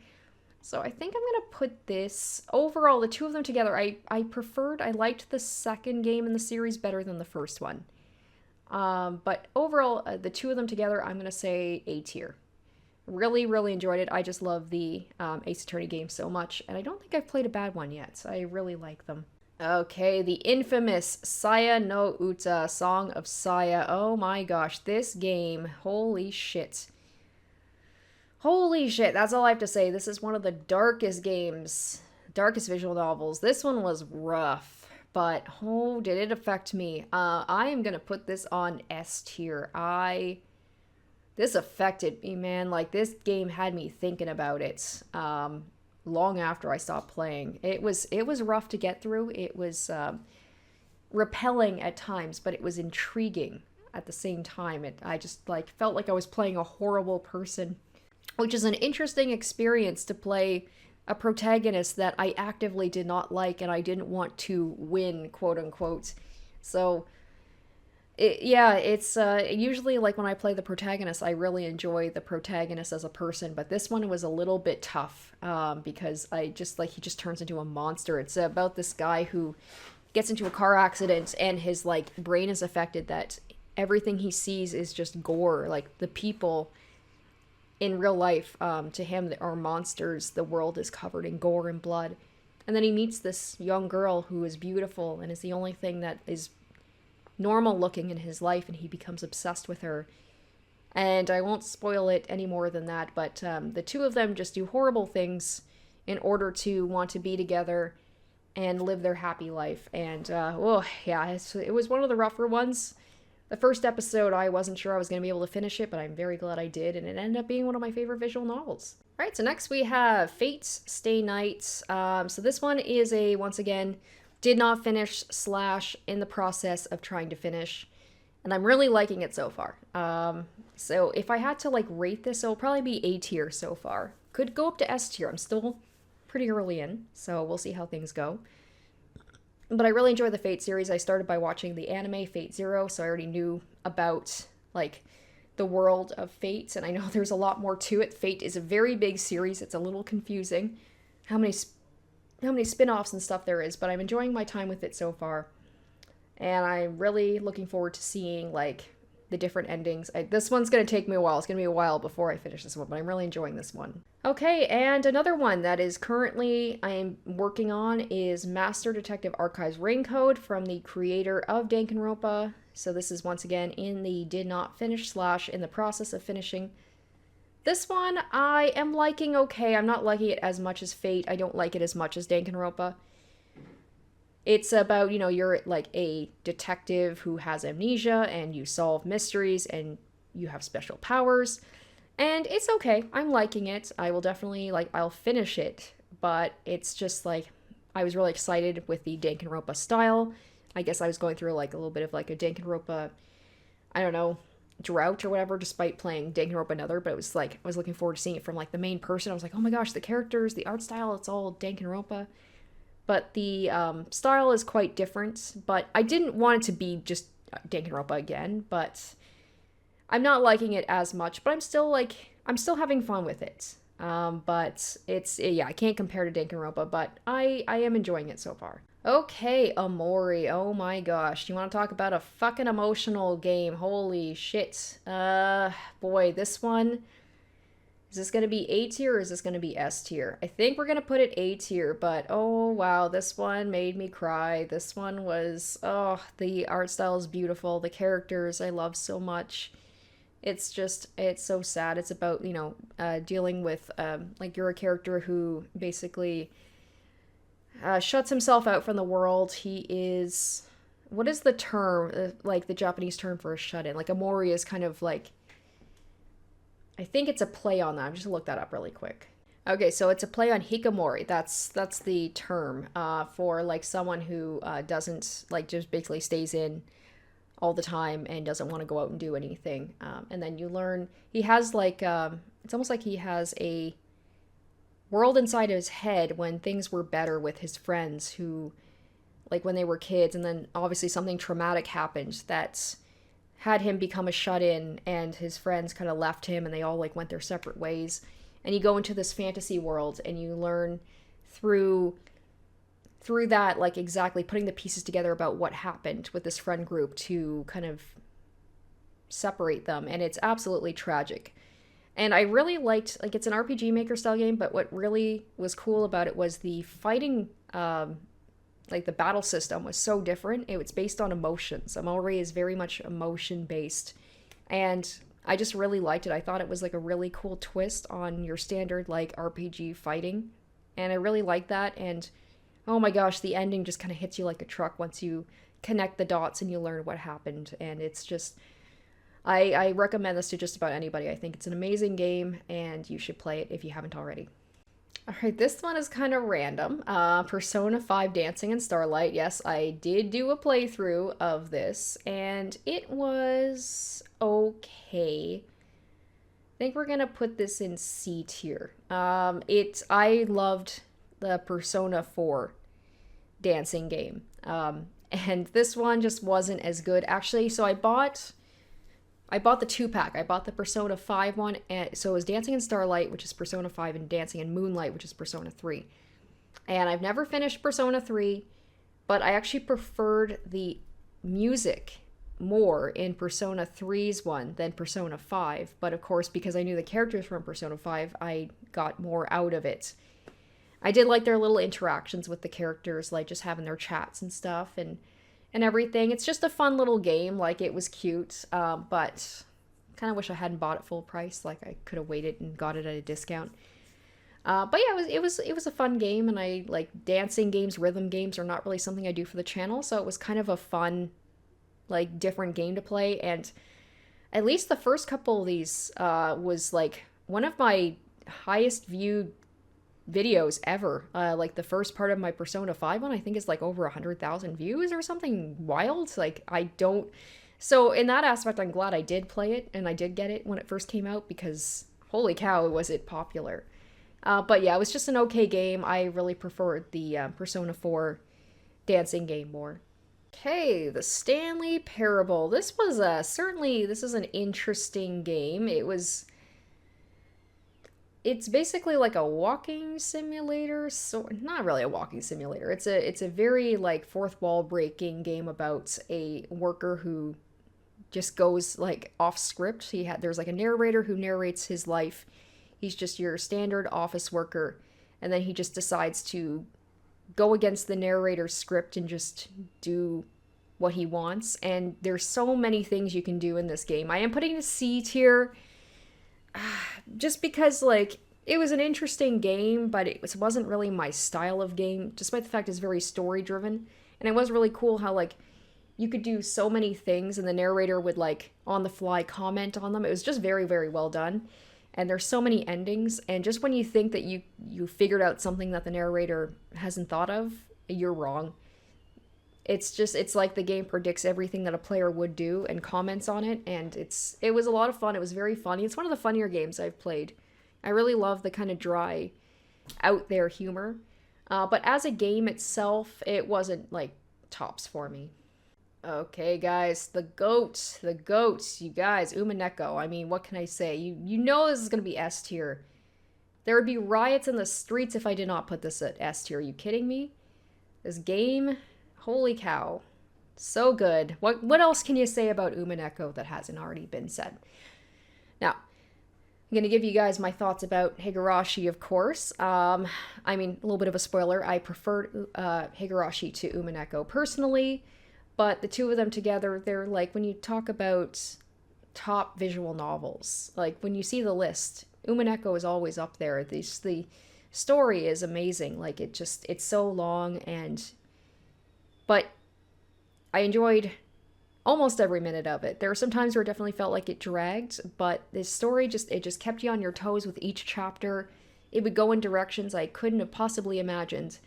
So I think I'm going to put this, overall, the two of them together, I liked the second game in the series better than the first one. But overall, the two of them together, I'm going to say A tier. Really, really enjoyed it. I just love the Ace Attorney game so much, and I don't think I've played a bad one yet, so I really like them. Okay, the infamous Saya no Uta, Song of Saya. Oh my gosh, this game, holy shit. Holy shit, that's all I have to say. This is one of the darkest games, darkest visual novels. This one was rough. but oh, did it affect me. I am gonna put this on S tier. This affected me, man. Like, this game had me thinking about it long after I stopped playing. It was rough to get through. It was repelling at times, but it was intriguing at the same time. I just like felt like I was playing a horrible person, which is an interesting experience to play a protagonist that I actively did not like and I didn't want to win, quote unquote. So it's usually like when I play the protagonist, I really enjoy the protagonist as a person, but this one was a little bit tough because I just like he just turns into a monster. It's about this guy who gets into a car accident and his like brain is affected that everything he sees is just gore. Like the people in real life, to him, are monsters. The world is covered in gore and blood. And then he meets this young girl who is beautiful and is the only thing that is normal looking in his life, and he becomes obsessed with her. And I won't spoil it any more than that, but the two of them just do horrible things in order to want to be together and live their happy life. And, it was one of the rougher ones. The first episode, I wasn't sure I was going to be able to finish it, but I'm very glad I did, and it ended up being one of my favorite visual novels. All right, so next we have Fate's Stay Night. So this one is once again, did not finish / in the process of trying to finish, and I'm really liking it so far. So if I had to like rate this, it'll probably be A tier so far. Could go up to S tier. I'm still pretty early in, so we'll see how things go. But I really enjoy the Fate series. I started by watching the anime Fate Zero, so I already knew about like the world of Fate, and I know there's a lot more to it. Fate is a very big series. It's a little confusing how many spin-offs and stuff there is, but I'm enjoying my time with it so far. And I'm really looking forward to seeing like the different endings. This one's going to take me a while. It's going to be a while before I finish this one, but I'm really enjoying this one. Okay, and another one that is currently I am working on is Master Detective Archives Rain Code from the creator of Danganronpa. So this is once again in the did not finish / in the process of finishing. This one I am liking okay. I'm not liking it as much as Fate. I don't like it as much as Danganronpa. It's about, you're like a detective who has amnesia and you solve mysteries and you have special powers. And it's okay. I'm liking it. I will definitely, I'll finish it. But it's just, I was really excited with the Danganronpa style. I guess I was going through, a little bit of, a Danganronpa, I don't know, drought or whatever, despite playing Danganronpa Another. But it was, I was looking forward to seeing it from, the main person. I was like, oh my gosh, the characters, the art style, it's all Danganronpa. But the style is quite different. But I didn't want it to be just Danganronpa again. But I'm not liking it as much. But I'm still having fun with it. But it's, I can't compare to Danganronpa. But I am enjoying it so far. Okay, Amori. Oh my gosh. You want to talk about a fucking emotional game? Holy shit. Boy, this one... Is this going to be A tier or is this going to be S tier? I think we're going to put it A tier, but oh wow, this one made me cry. This one was, the art style is beautiful. The characters I love so much. It's so sad. It's about, dealing with, you're a character who basically shuts himself out from the world. He is, what is the term, the Japanese term for a shut-in? Amori is kind of I think it's a play on that. I'm just gonna look that up really quick. Okay, so it's a play on hikikomori. That's the term for someone who doesn't just basically stays in all the time and doesn't want to go out and do anything. And then you learn he has it's almost like he has a world inside of his head when things were better with his friends who when they were kids, and then obviously something traumatic happened that's had him become a shut-in, and his friends kind of left him and they all went their separate ways. And you go into this fantasy world and you learn through that exactly putting the pieces together about what happened with this friend group to kind of separate them. And it's absolutely tragic. And I really liked, it's an RPG Maker style game, but what really was cool about it was the fighting, the battle system was so different. It was based on emotions. Amori is very much emotion based. And I just really liked it. I thought it was a really cool twist on your standard RPG fighting. And I really liked that. And oh my gosh, the ending just kind of hits you like a truck once you connect the dots and you learn what happened. And it's just, I recommend this to just about anybody. I think it's an amazing game and you should play it if you haven't already. All right, this one is kind of random. Persona 5 Dancing in Starlight. Yes, I did do a playthrough of this, and it was okay. I think we're gonna put this in C tier. I loved the Persona 4 dancing game, and this one just wasn't as good. Actually, so I bought the 2-pack. I bought the Persona 5 one, and so it was Dancing in Starlight, which is Persona 5, and Dancing in Moonlight, which is Persona 3. And I've never finished Persona 3, but I actually preferred the music more in Persona 3's one than Persona 5. But of course, because I knew the characters from Persona 5, I got more out of it. I did like their little interactions with the characters, like just having their chats and stuff, and everything. It's just a fun little game. Like, it was cute, but kind of wish I hadn't bought it full price. Like, I could have waited and got it at a discount. But yeah, it was a fun game, and I like dancing games. Rhythm games are not really something I do for the channel, so it was kind of a fun, like, different game to play. And at least the first couple of these was like one of my highest viewed videos ever. Like, the first part of my Persona 5 one, I think, is like over 100,000 views or something wild. Like, so in that aspect, I'm glad I did play it and I did get it when it first came out, because holy cow, was it popular. But yeah, it was just an okay game. I really preferred the Persona 4 dancing game more. Okay, the Stanley Parable. This was this is an interesting game. It's basically like a walking simulator, so not really a walking simulator. It's a very, like, fourth wall breaking game about a worker who just goes, like, off script. There's like a narrator who narrates his life. He's just your standard office worker, and then he just decides to go against the narrator's script and just do what he wants. And there's so many things you can do in this game. I am putting a C tier just because, like, it was an interesting game, but it wasn't really my style of game, despite the fact it's very story driven. And it was really cool how, like, you could do so many things and the narrator would, like, on the fly comment on them. It was just very, very well done. And there's so many endings, and just when you think that you figured out something that the narrator hasn't thought of, you're wrong. It's like the game predicts everything that a player would do and comments on it, and it was a lot of fun. It was very funny. It's one of the funnier games I've played. I really love the kind of dry, out there humor. But as a game itself, it wasn't, like, tops for me. Okay, guys, the goat, you guys, Umineko. I mean, what can I say? You know this is gonna be S tier. There would be riots in the streets if I did not put this at S tier. Are you kidding me? This game, holy cow, so good. What else can you say about Umineko that hasn't already been said? Now, I'm gonna give you guys my thoughts about Higurashi, of course. I mean, a little bit of a spoiler. I preferred Higurashi to Umineko personally. But the two of them together, they're like, when you talk about top visual novels, like when you see the list, Umineko is always up there. The story is amazing. Like, it's so long, but I enjoyed almost every minute of it. There were some times where it definitely felt like it dragged, but this story just kept you on your toes with each chapter. It would go in directions I couldn't have possibly imagined.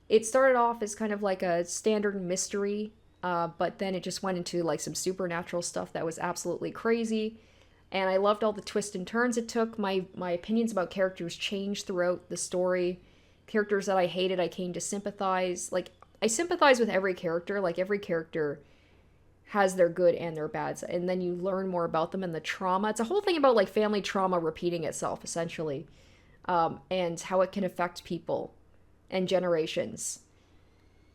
It started off as kind of like a standard mystery, but then it just went into, like, some supernatural stuff that was absolutely crazy. And I loved all the twists and turns it took. My opinions about characters changed throughout the story. Characters that I hated, I came to sympathize. Like, I sympathize with every character. Like, every character has their good and their bads. And then you learn more about them and the trauma. It's a whole thing about, like, family trauma repeating itself, essentially. And how it can affect people and generations.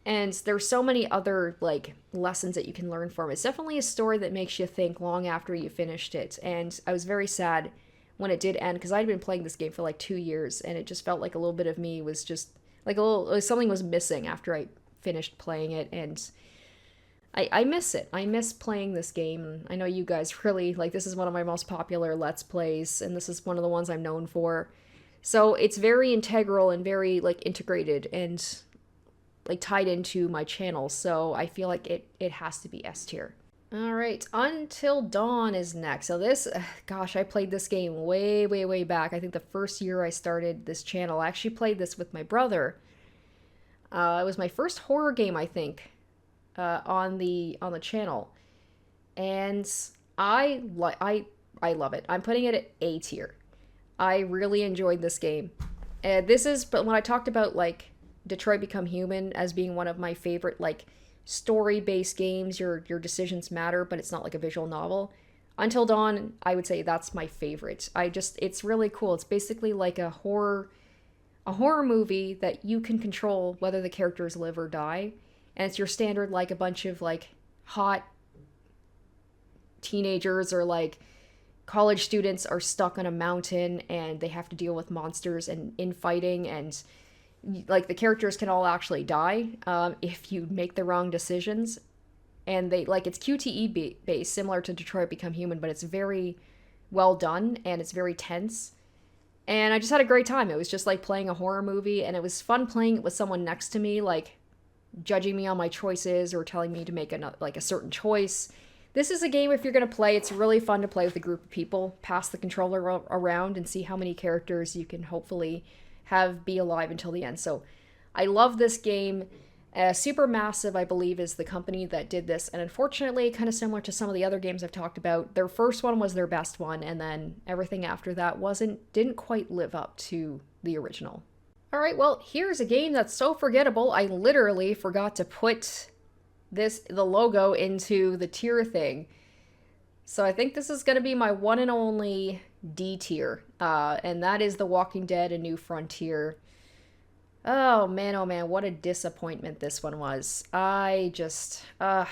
And there's so many other, like, lessons that you can learn from. It's definitely a story that makes you think long after you finished it. And I was very sad when it did end, because I'd been playing this game for like 2 years, and it just felt like a little bit of me was just like something was missing after I finished playing it. And I miss it. I miss playing this game. I know you guys really, like, this is one of my most popular Let's Plays, and this is one of the ones I'm known for. So it's very integral and very, like, integrated, and like tied into my channel, so I feel like it has to be S tier. All right, Until Dawn is next. So this, gosh, I played this game way, way, way back. I think the first year I started this channel. I actually played this with my brother. It was my first horror game, I think, on the channel, and I love it. I'm putting it at A tier. I really enjoyed this game. But when I talked about like Detroit Become Human as being one of my favorite like story-based games, your decisions matter, but it's not like a visual novel. Until Dawn, I would say that's my favorite. It's really cool. It's basically like a horror movie that you can control whether the characters live or die. And it's your standard, like, a bunch of like hot teenagers or like college students are stuck on a mountain and they have to deal with monsters and infighting, and like the characters can all actually die if you make the wrong decisions. And they like, it's QTE based, similar to Detroit Become Human, but it's very well done and it's very tense. And I just had a great time. It was just like playing a horror movie, and it was fun playing it with someone next to me, like judging me on my choices or telling me to make a certain choice. This is a game, if you're going to play, it's really fun to play with a group of people. Pass the controller around and see how many characters you can hopefully have be alive until the end. So I love this game. Supermassive, I believe, is the company that did this, and unfortunately, kind of similar to some of the other games I've talked about, their first one was their best one, and then everything after that didn't quite live up to the original. Alright, well, here's a game that's so forgettable, I literally forgot to put the logo into the tier thing. So I think this is going to be my one and only D tier, and that is The Walking Dead: A New Frontier. Oh man, what a disappointment this one was. The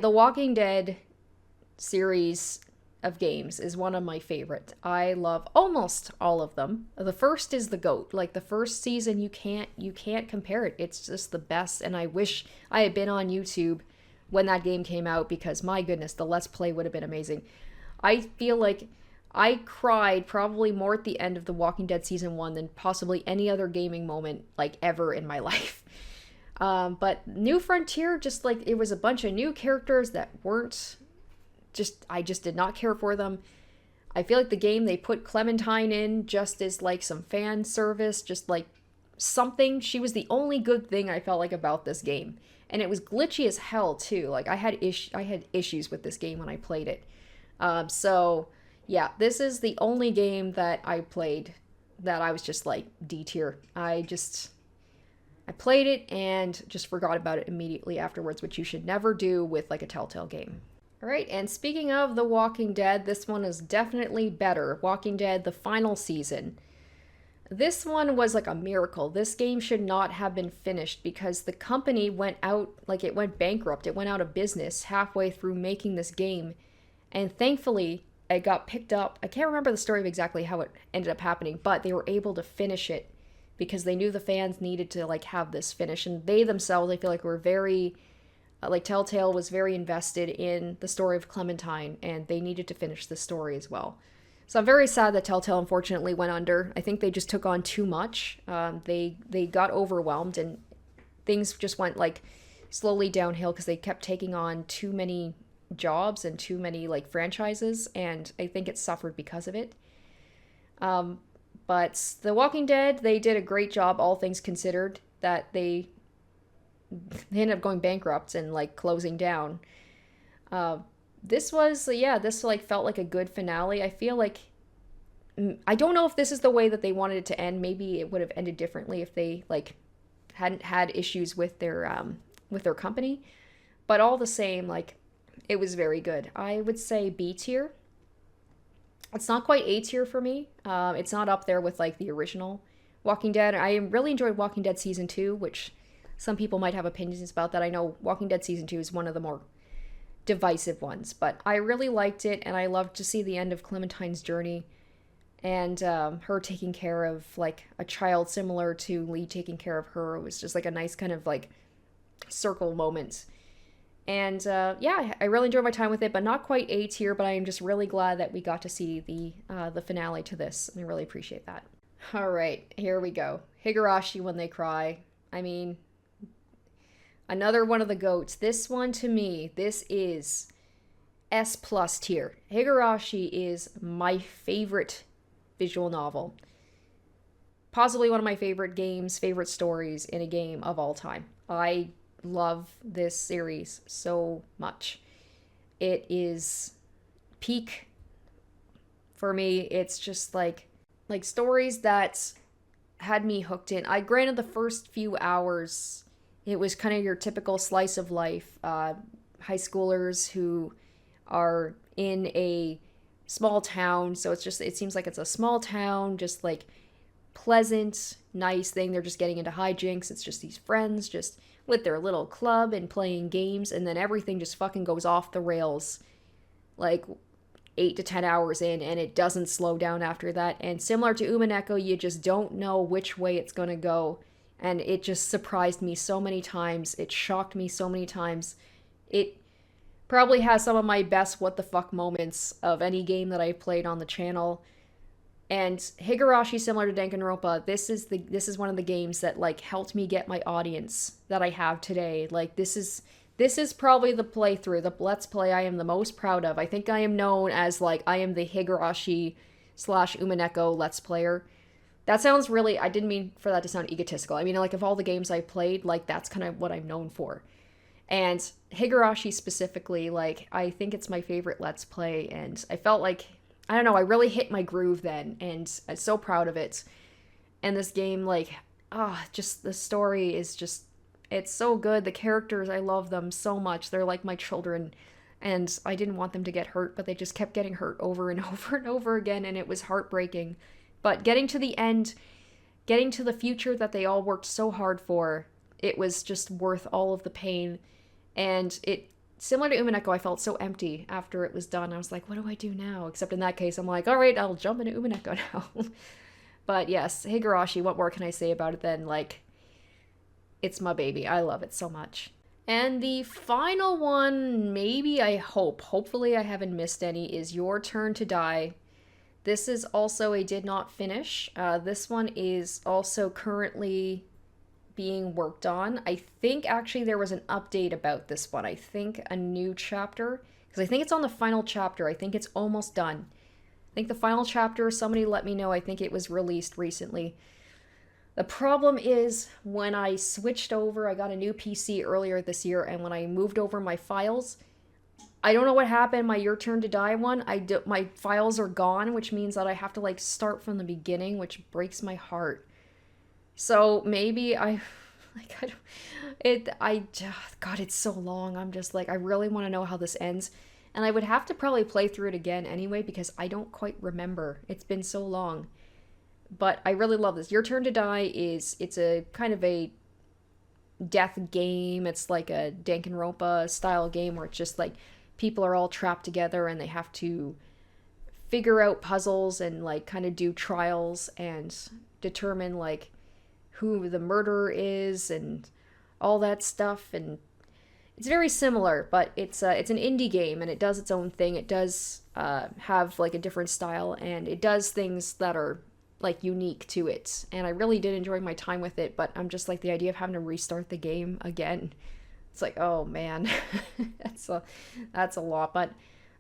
Walking Dead series of games is one of my favorite. I love almost all of them. The first is the GOAT. Like, the first season, you can't compare it. It's just the best, and I wish I had been on YouTube when that game came out, because my goodness, the Let's Play would have been amazing. I feel like I cried probably more at the end of The Walking Dead Season 1 than possibly any other gaming moment, like, ever in my life. But New Frontier, just, like, it was a bunch of new characters that weren't... I just did not care for them. I feel like the game, they put Clementine in just as, like, some fan service, just, like, something. She was the only good thing I felt like about this game. And it was glitchy as hell, too. Like, I had issues with this game when I played it. So... yeah, this is the only game that I played that I was just like D tier. I played it and just forgot about it immediately afterwards, which you should never do with like a Telltale game. All right, and speaking of The Walking Dead, this one is definitely better. Walking Dead, the final season. This one was like a miracle. This game should not have been finished because the company went out, like it went bankrupt. It went out of business halfway through making this game. And thankfully, it got picked up. I can't remember the story of exactly how it ended up happening, but they were able to finish it because they knew the fans needed to like have this finish, and they themselves, I feel like, were very like Telltale was very invested in the story of Clementine, and they needed to finish the story as well. So I'm very sad that Telltale unfortunately went under. I think they just took on too much. They got overwhelmed, and things just went like slowly downhill because they kept taking on too many jobs and too many like franchises, and I think it suffered because of it. But The Walking Dead, they did a great job, all things considered, that they ended up going bankrupt and like closing down. This like felt like a good finale. I feel like I don't know if this is the way that they wanted it to end. Maybe it would have ended differently if they like hadn't had issues with their company, but all the same, like, it was very good. I would say B tier. It's not quite A tier for me. It's not up there with like the original Walking Dead. I really enjoyed Walking Dead Season 2, which some people might have opinions about that. I know Walking Dead Season 2 is one of the more divisive ones, but I really liked it, and I loved to see the end of Clementine's journey and her taking care of like a child similar to Lee taking care of her. It was just like a nice kind of like circle moment. And yeah, I really enjoyed my time with it, but not quite A tier, but I am just really glad that we got to see the finale to this, and I really appreciate that. All right, here we go. Higurashi When They Cry. I mean, another one of the GOATs. This one, to me, this is S plus tier. Higurashi is my favorite visual novel. Possibly one of my favorite games, favorite stories in a game of all time. I love this series so much. It is peak for me. It's just like stories that had me hooked in. I granted the first few hours, it was kind of your typical slice of life. High schoolers who are in a small town, so it seems like it's a small town, just like pleasant, nice thing. They're just getting into hijinks. It's just these friends just with their little club and playing games, and then everything just fucking goes off the rails like 8 to 10 hours in, and it doesn't slow down after that. And similar to Umineko, you just don't know which way it's gonna go, and it just surprised me so many times. It shocked me so many times. It probably has some of my best what the fuck moments of any game that I've played on the channel. And Higurashi, similar to Danganronpa, this is one of the games that like helped me get my audience that I have today. Like this is probably the playthrough, the Let's Play I am the most proud of. I think I am known as like I am the Higurashi / Umineko Let's Player. That sounds really, I didn't mean for that to sound egotistical. I mean, like, of all the games I played, like, that's kind of what I'm known for. And Higurashi specifically, like, I think it's my favorite Let's Play, and I felt like, I don't know, I really hit my groove then, and I'm so proud of it. And this game, like, just the story is just, it's so good. The characters, I love them so much. They're like my children, and I didn't want them to get hurt, but they just kept getting hurt over and over and over again, and it was heartbreaking. But getting to the end, getting to the future that they all worked so hard for, it was just worth all of the pain. And it, similar to Umineko, I felt so empty after it was done. I was like, what do I do now? Except in that case, I'm like, all right, I'll jump into Umineko now. But yes, Higurashi, what more can I say about it than, like, it's my baby. I love it so much. And the final one, maybe, hopefully I haven't missed any, is Your Turn to Die. This is also a did not finish. This one is also currently being worked on. I think actually there was an update about this one. I think a new chapter, because I think it's on the final chapter. I think it's almost done. I think the final chapter, somebody let me know, I think it was released recently. The problem is when I switched over, I got a new PC earlier this year, and when I moved over my files, I don't know what happened. My Your Turn to Die one, my files are gone, which means that I have to like start from the beginning, which breaks my heart. So maybe God, it's so long. I'm just like, I really want to know how this ends. And I would have to probably play through it again anyway, because I don't quite remember. It's been so long. But I really love this. Your Turn to Die it's a kind of a death game. It's like a Danganronpa style game where it's just like people are all trapped together and they have to figure out puzzles and like kind of do trials and determine like who the murderer is and all that stuff. And it's very similar, but it's an indie game and it does its own thing. It does have like a different style, and it does things that are like unique to it. And I really did enjoy my time with it, but I'm just like, the idea of having to restart the game again, it's like, oh man, that's a lot. But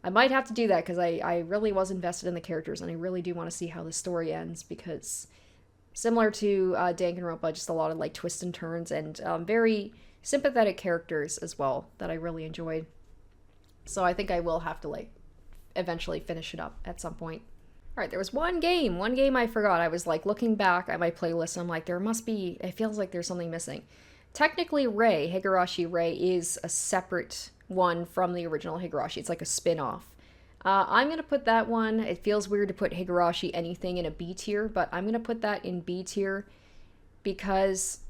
I might have to do that because I really was invested in the characters, and I really do want to see how the story ends, because similar to Danganronpa, just a lot of like twists and turns, and very sympathetic characters as well that I really enjoyed. So I think I will have to like eventually finish it up at some point. All right, there was one game I forgot. I was like looking back at my playlist, and I'm like, it feels like there's something missing. Technically, Higurashi Rei is a separate one from the original Higurashi. It's like a spin-off. I'm going to put that one, it feels weird to put Higurashi anything in a B tier, but I'm going to put that in B tier because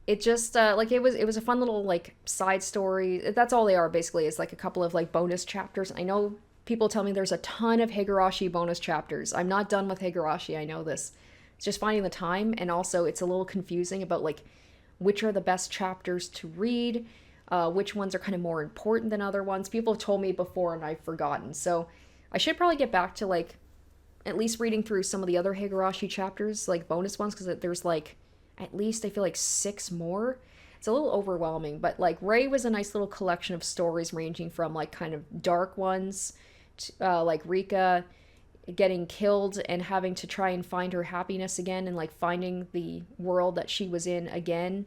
it just, like, it was a fun little, like, side story. That's all they are, basically, is like a couple of, like, bonus chapters. I know people tell me there's a ton of Higurashi bonus chapters. I'm not done with Higurashi, I know this. It's just finding the time, and also it's a little confusing about, like, which are the best chapters to read, which ones are kind of more important than other ones. People have told me before and I've forgotten. So I should probably get back to, like, at least reading through some of the other Higurashi chapters, like bonus ones, because there's, like, at least I feel like 6 more. It's a little overwhelming, but like Ray was a nice little collection of stories ranging from like kind of dark ones, to, like Rika getting killed and having to try and find her happiness again and like finding the world that she was in again,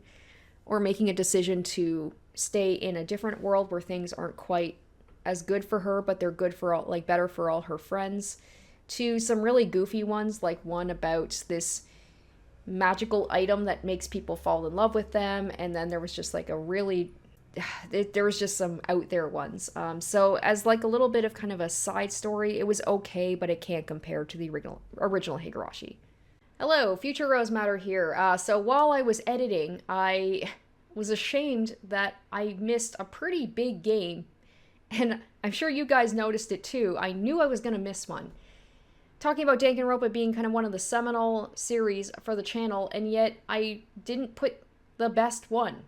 or making a decision to stay in a different world where things aren't quite as good for her, but they're good for all, like better for all her friends, to some really goofy ones, like one about this magical item that makes people fall in love with them. And then there was just like a really, there was just some out there ones. So as like a little bit of kind of a side story, it was okay, but it can't compare to the original Higurashi. Hello, Future Rose Matter here. So while I was editing, I was ashamed that I missed a pretty big game, and I'm sure you guys noticed it too. I knew I was going to miss one. Talking about Danganronpa being kind of one of the seminal series for the channel, and yet I didn't put the best one,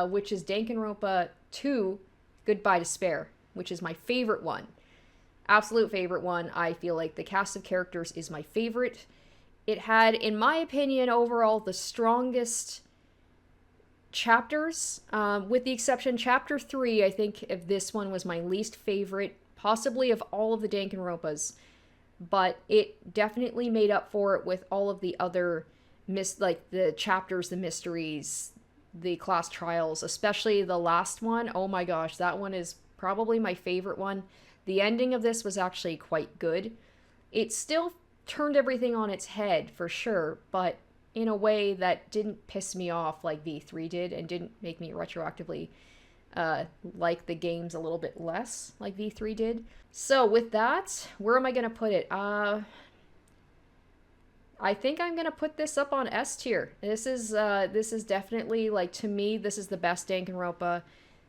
which is Danganronpa 2, Goodbye Despair, which is my favorite one. Absolute favorite one. I feel like the cast of characters is my favorite. It had, in my opinion, overall the strongest chapters, with the exception chapter 3. I think if this one was my least favorite, possibly of all of the Danganronpas, but it definitely made up for it with all of the other like the chapters, the mysteries, the class trials, especially the last one. Oh my gosh, that one is probably my favorite one. The ending of this was actually quite good. It still turned everything on its head for sure, but in a way that didn't piss me off like V3 did, and didn't make me retroactively like the games a little bit less like V3 did. So with that, where am I going to put it? I think I'm going to put this up on S tier. This is definitely, like, to me, this is the best Danganronpa.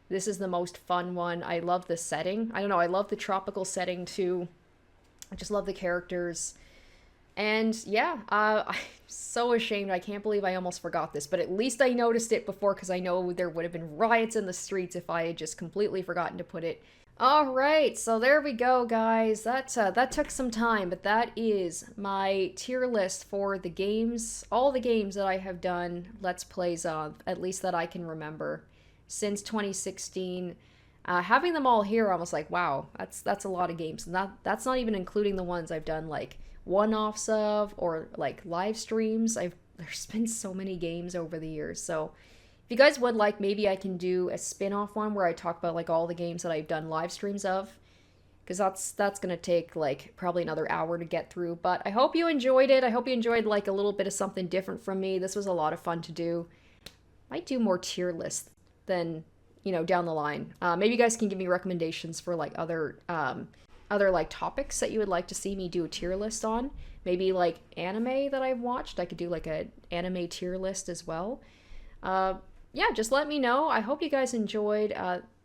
This is the most fun one. I love the setting. I don't know, I love the tropical setting too. I just love the characters. And yeah, I'm so ashamed. I can't believe I almost forgot this, but at least I noticed it before, because I know there would have been riots in the streets if I had just completely forgotten to put it. All right, so there we go, guys. That took some time, but that is my tier list for the games, all the games that I have done Let's Plays of, at least that I can remember, since 2016. Having them all here, I was like, wow, that's a lot of games. And that's not even including the ones I've done like one-offs of, or like live streams. There's been so many games over the years. So if you guys would like, maybe I can do a spin-off one where I talk about like all the games that I've done live streams of, because that's gonna take like probably another hour to get through. But I hope you enjoyed it. I hope you enjoyed like a little bit of something different from me. This was a lot of fun to do. Might do more tier lists than, you know, down the line. Maybe you guys can give me recommendations for like other like topics that you would like to see me do a tier list on. Maybe like anime that I've watched. I could do like an anime tier list as well. Yeah, just let me know. I hope you guys enjoyed.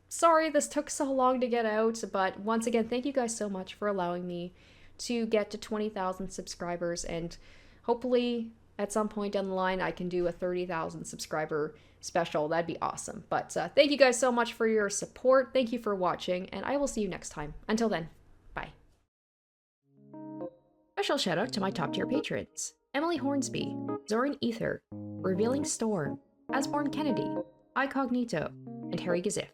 Sorry this took so long to get out, but once again, thank you guys so much for allowing me to get to 20,000 subscribers, and hopefully at some point down the line I can do a 30,000 subscriber special. That'd be awesome. But thank you guys so much for your support. Thank you for watching, and I will see you next time. Until then, bye. Special shout out to my top tier patrons: Emily Hornsby, Zoran Ether, Revealing Storm, Asborn Kennedy, Icognito, and Harry Gazif.